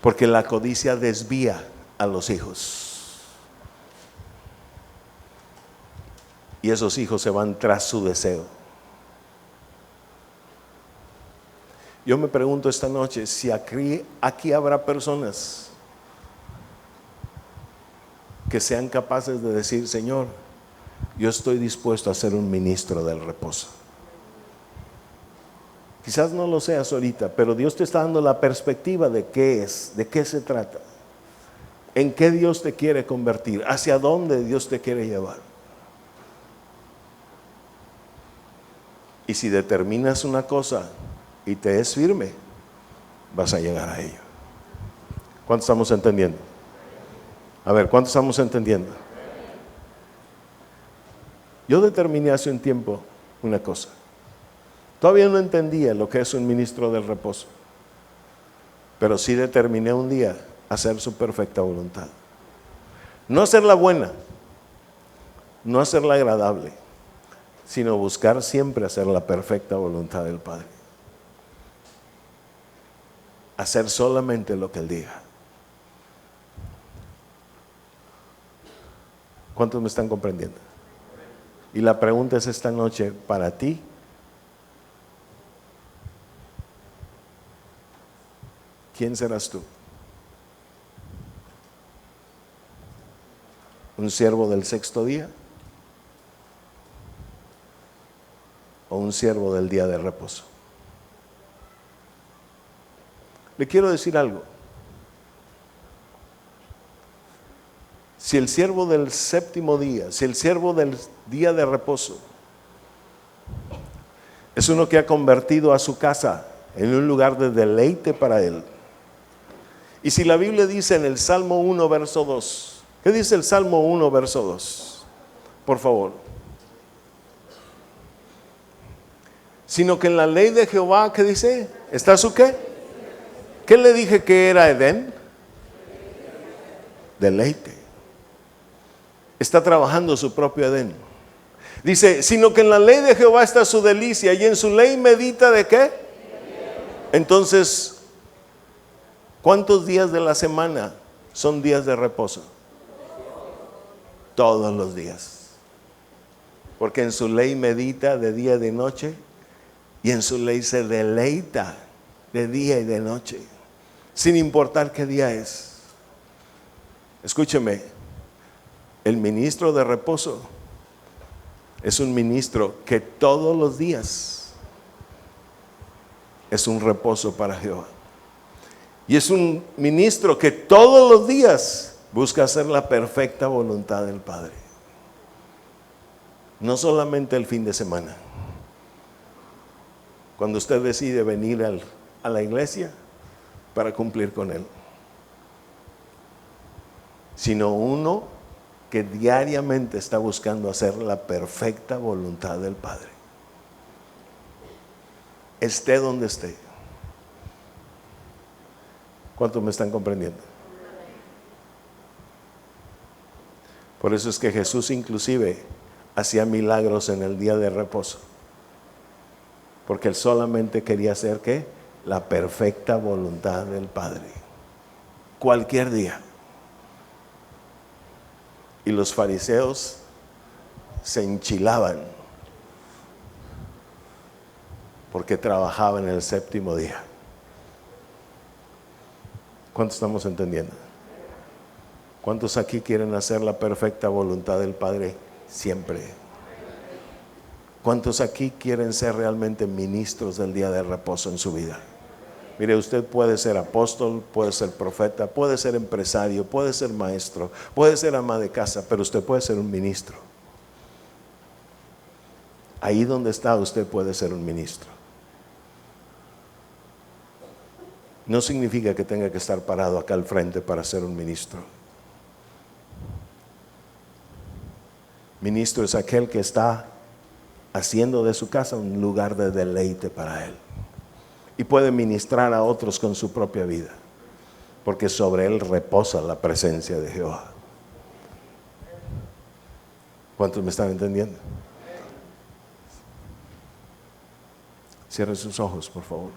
Porque la codicia desvía a los hijos. Y esos hijos se van tras su deseo. Yo me pregunto esta noche si aquí habrá personas que sean capaces de decir: Señor, yo estoy dispuesto a ser un ministro del reposo. Quizás no lo seas ahorita, pero Dios te está dando la perspectiva de qué es, de qué se trata, en qué Dios te quiere convertir, hacia dónde Dios te quiere llevar. Y si determinas una cosa y te es firme, vas a llegar a ello. ¿Cuántos estamos entendiendo? A ver, ¿cuántos estamos entendiendo? Yo determiné hace un tiempo una cosa. Todavía no entendía lo que es un ministro del reposo, pero sí determiné un día hacer su perfecta voluntad. No hacerla buena, no hacerla agradable, sino buscar siempre hacer la perfecta voluntad del Padre. Hacer solamente lo que Él diga. ¿Cuántos me están comprendiendo? Y la pregunta es esta noche para ti: ¿quién serás tú? ¿Un siervo del sexto día? ¿O un siervo del día de reposo? Le quiero decir algo. Si el siervo del séptimo día, si el siervo del día de reposo es uno que ha convertido a su casa en un lugar de deleite para él, y si la Biblia dice en el Salmo 1 verso 2, ¿qué dice el Salmo 1 verso 2? Por favor. Sino que en la ley de Jehová, ¿qué dice? ¿Está su qué? ¿Qué le dije que era Edén? Deleite. Está trabajando su propio Edén. Dice, sino que en la ley de Jehová está su delicia, y en su ley medita ¿de qué? Entonces, ¿cuántos días de la semana son días de reposo? Todos los días. Porque en su ley medita de día y de noche, y en su ley se deleita de día y de noche, sin importar qué día es. Escúcheme, el ministro de reposo es un ministro que todos los días es un reposo para Jehová. Y es un ministro que todos los días busca hacer la perfecta voluntad del Padre. No solamente el fin de semana. Cuando usted decide venir a la iglesia para cumplir con Él. Sino uno que diariamente está buscando hacer la perfecta voluntad del Padre. Esté donde esté. ¿Cuántos me están comprendiendo? Por eso es que Jesús inclusive hacía milagros en el día de reposo. Porque Él solamente quería hacer ¿qué? La perfecta voluntad del Padre. Cualquier día. Y los fariseos se enchilaban porque trabajaban el séptimo día. ¿Cuántos estamos entendiendo? ¿Cuántos aquí quieren hacer la perfecta voluntad del Padre siempre? ¿Cuántos aquí quieren ser realmente ministros del día de reposo en su vida? Mire, usted puede ser apóstol, puede ser profeta, puede ser empresario, puede ser maestro, puede ser ama de casa, pero usted puede ser un ministro. Ahí donde está usted puede ser un ministro. No significa que tenga que estar parado acá al frente para ser un ministro. Ministro es aquel que está haciendo de su casa un lugar de deleite para él. Y puede ministrar a otros con su propia vida, porque sobre él reposa la presencia de Jehová. ¿Cuántos me están entendiendo? Cierren sus ojos, por favor.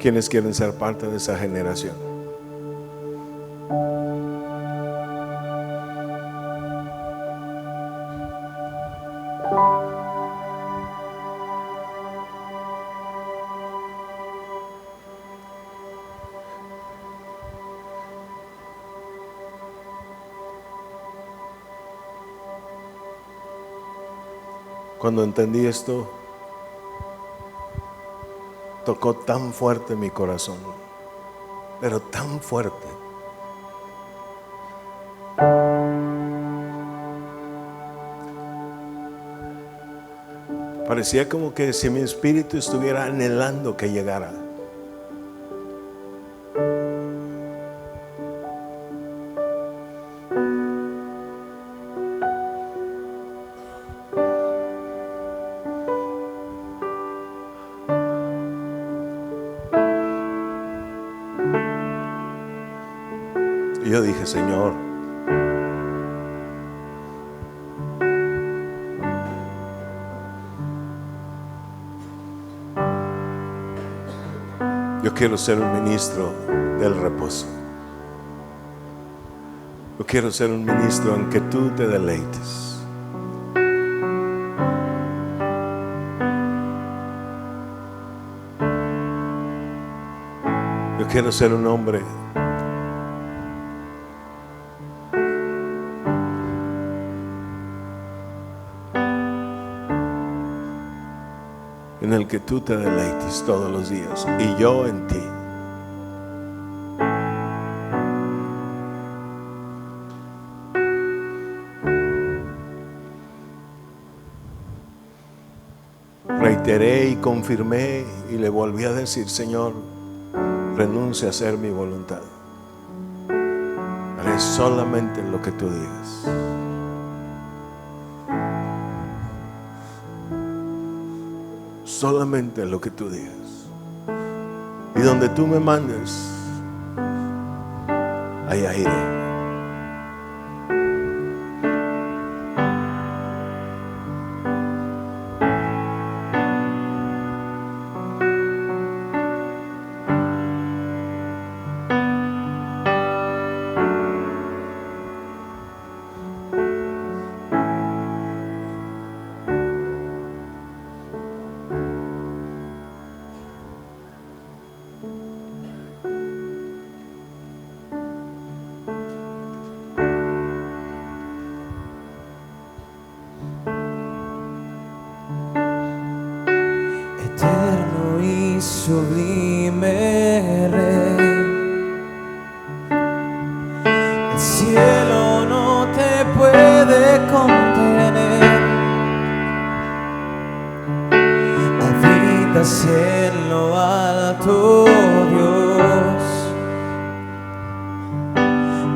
¿Quiénes quieren ser parte de esa generación? Cuando entendí esto, tocó tan fuerte mi corazón, pero tan fuerte. Parecía como que si mi espíritu estuviera anhelando que llegara. Y yo dije, Señor, yo quiero ser un ministro del reposo. Yo quiero ser un ministro en que tú te deleites. Yo quiero ser un hombre el que tú te deleites todos los días y yo en ti. Reiteré y confirmé y le volví a decir: Señor, renuncio a hacer mi voluntad. Haré solamente lo que tú digas. Solamente lo que tú digas. Y donde tú me mandes, allá iré. Eterno y sublime Rey, el cielo no te puede contener. Habitas en lo alto, Dios.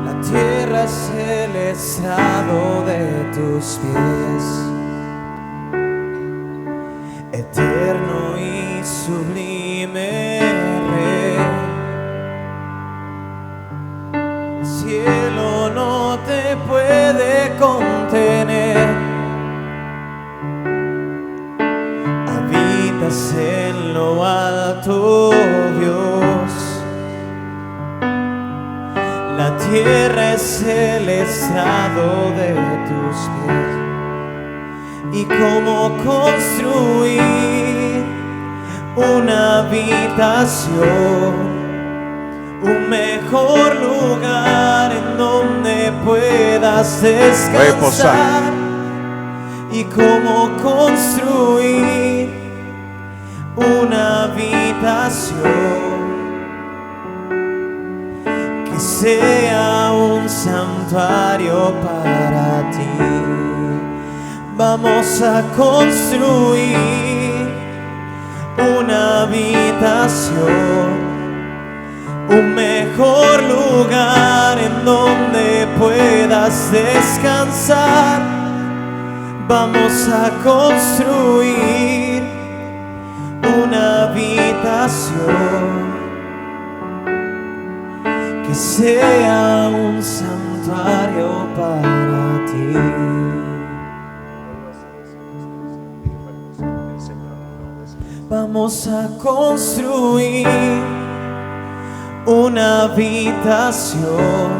La tierra es el estrado de tus pies. Eterno y sublime Rey, el cielo no te puede contener. Habitas en lo alto, Dios. La tierra es el estrado de tus pies. Y cómo construir una habitación, un mejor lugar en donde puedas descansar. Y cómo construir una habitación que sea un santuario para ti. Vamos a construir una habitación, un mejor lugar en donde puedas descansar. Vamos a construir una habitación que sea un santuario para ti. Vamos a construir una habitación,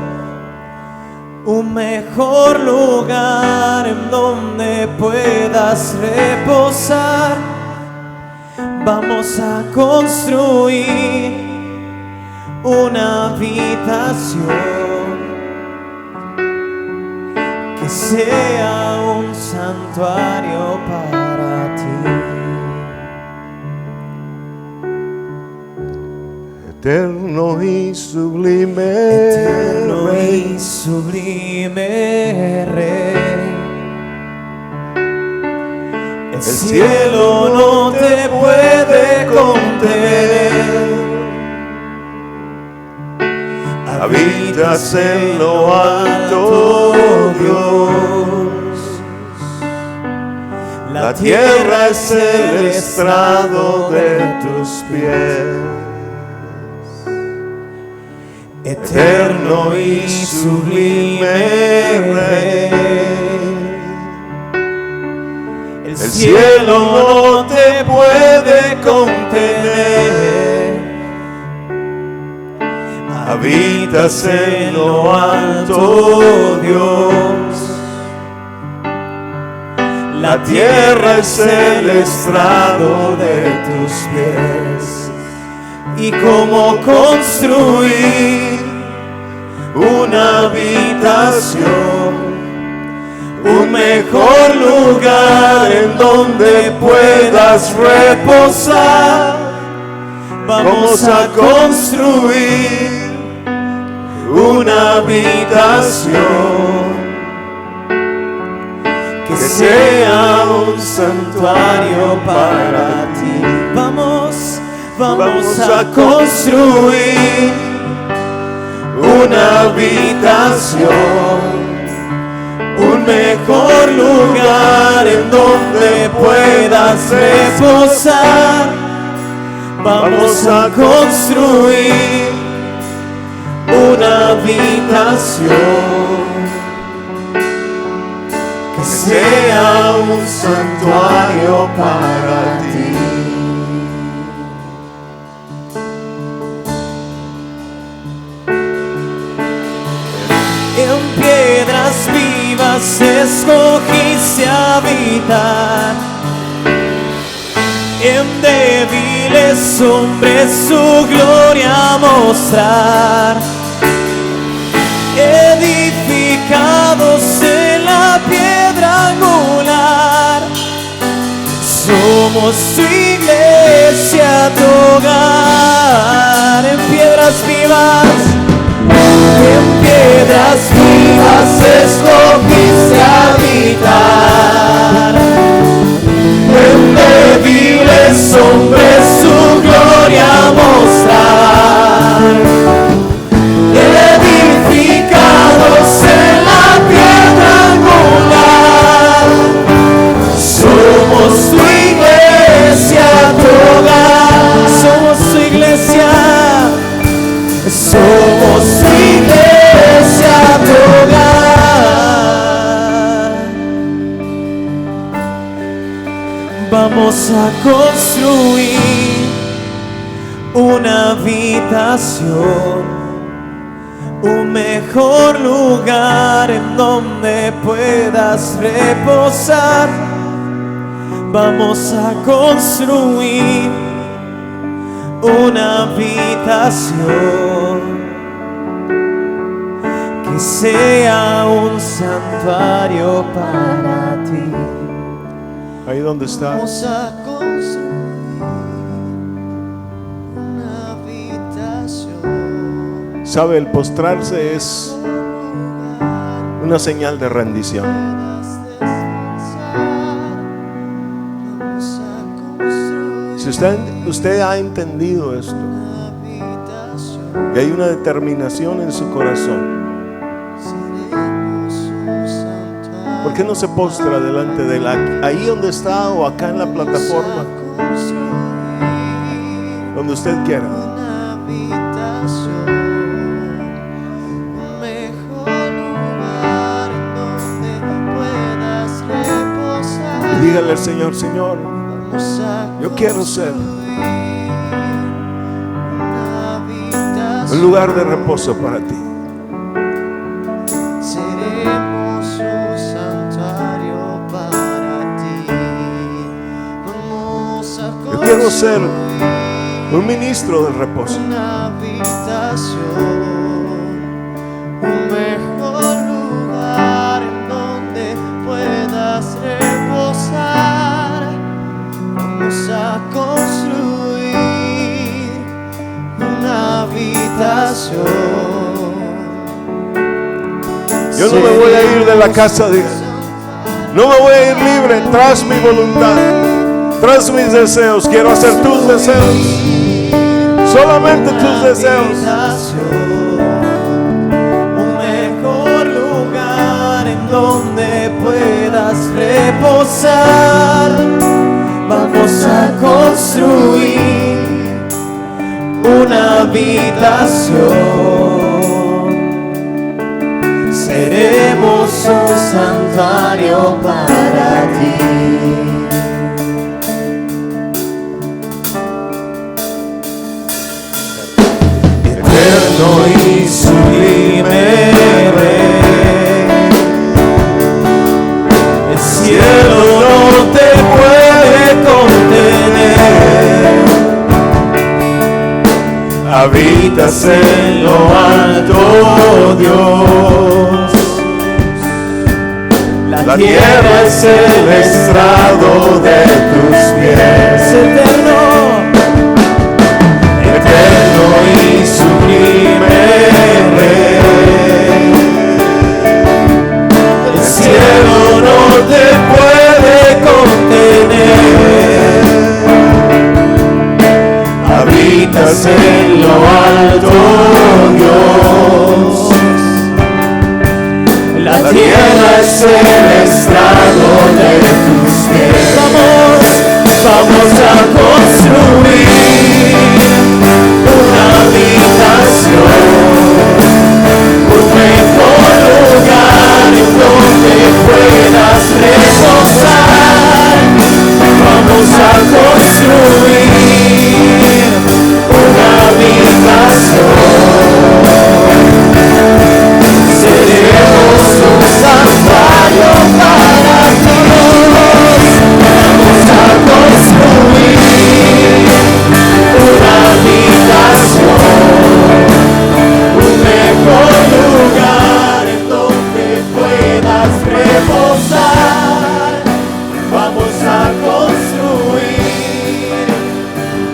un mejor lugar en donde puedas reposar. Vamos a construir una habitación que sea un santuario para ti. Eterno y sublime Eterno Rey, y sublime Rey, el cielo no te puede contener. habitas en lo alto, Dios. La tierra es el estrado de tus pies. Eterno y sublime Rey, el cielo no te puede contener. Habitas en lo alto, Dios. La tierra es el estrado de tus pies. Y cómo construir una habitación, un mejor lugar en donde puedas reposar. Vamos a construir una habitación que sea un santuario para ti. Vamos a construir una habitación, un mejor lugar en donde puedas reposar. Vamos a construir una habitación que sea un santuario para ti. En piedras vivas escogiste habitar, en débiles hombres su gloria mostrar, edificados en la piedra angular. Somos tu iglesia, tu hogar. En piedras vivas escogiste habitar, en débiles hombres su gloria mostrar, edificados en la piedra angular. Somos tu iglesia, tu hogar. Somos tu iglesia, somos tu iglesia, tu hogar. Vamos a construir una habitación, un mejor lugar en donde puedas reposar. Vamos a construir una habitación que sea un santuario para ti. Ahí donde estás. Vamos a construir una habitación. Sabe, el postrarse es una señal de rendición. Si usted ha entendido esto y hay una determinación en su corazón, ¿por qué no se postra delante de él? Ahí donde está o acá en la plataforma, donde usted quiera. Y dígale al Señor: Señor, yo quiero ser un lugar de reposo para ti. Seremos un santuario para ti. Vamos a Yo quiero ser un ministro del reposo. una habitación, un mejor lugar en donde puedas reposar. Vamos a construir una habitación. Yo no me voy a ir de la casa, diga. No me voy a ir libre tras mi voluntad, tras mis deseos. Quiero hacer tus deseos, solamente tus deseos. Un mejor lugar en donde puedas reposar. Vamos a construir una habitación. Seremos un santuario para ti. Eterno y sublime Rey, el cielo no te puede contener. Habitas en lo alto, Dios. La La tierra es el estrado de tus pies. Eterno y sublime Rey. El cielo no te puede contener. Habitas en lo alto, Dios. La tierra es el estrado de tus pies. Vamos a construir una habitación, un mejor lugar en donde puedas reposar. Vamos a construir una habitación. Seremos un santuario para todos. Vamos a construir una habitación, un mejor lugar en donde puedas reposar. Vamos a construir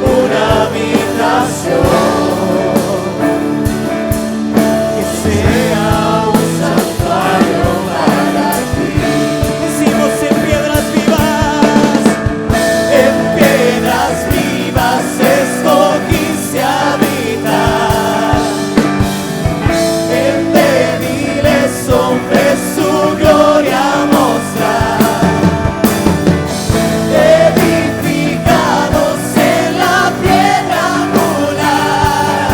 una habitación que sea un santuario para ti. Decimos en piedras vivas, en piedras vivas escogiste habitar. En débiles hombres su gloria mostrar. Edificados en la piedra angular,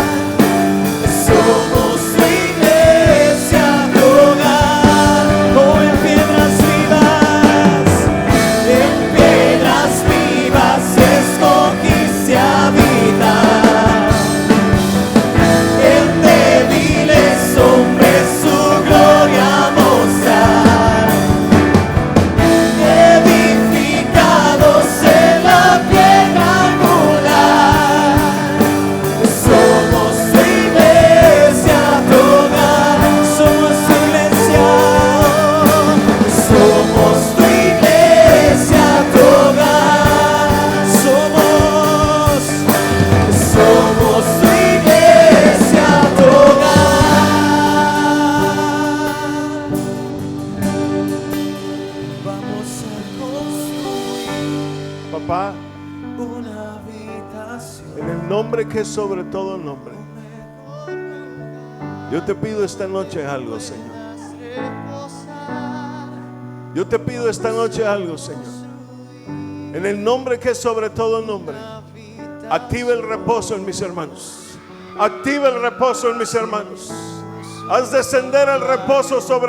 somos tu iglesia, tu hogar. Oh, en piedras vivas escogiste habitar. En débiles hombres su gloria mostrar. Edificados en la piedra angular, somos tu iglesia, tu hogar. Somos tu iglesia, somos tu iglesia, tu hogar. Somos tu iglesia, tu hogar. Vamos a construir Papá, una habitación. en el nombre que es sobre todo nombre, yo te pido esta noche algo, Señor. Yo te pido esta noche algo, Señor. En el nombre que es sobre todo nombre, activa el reposo en mis hermanos. Activa el reposo en mis hermanos. Haz descender el reposo sobre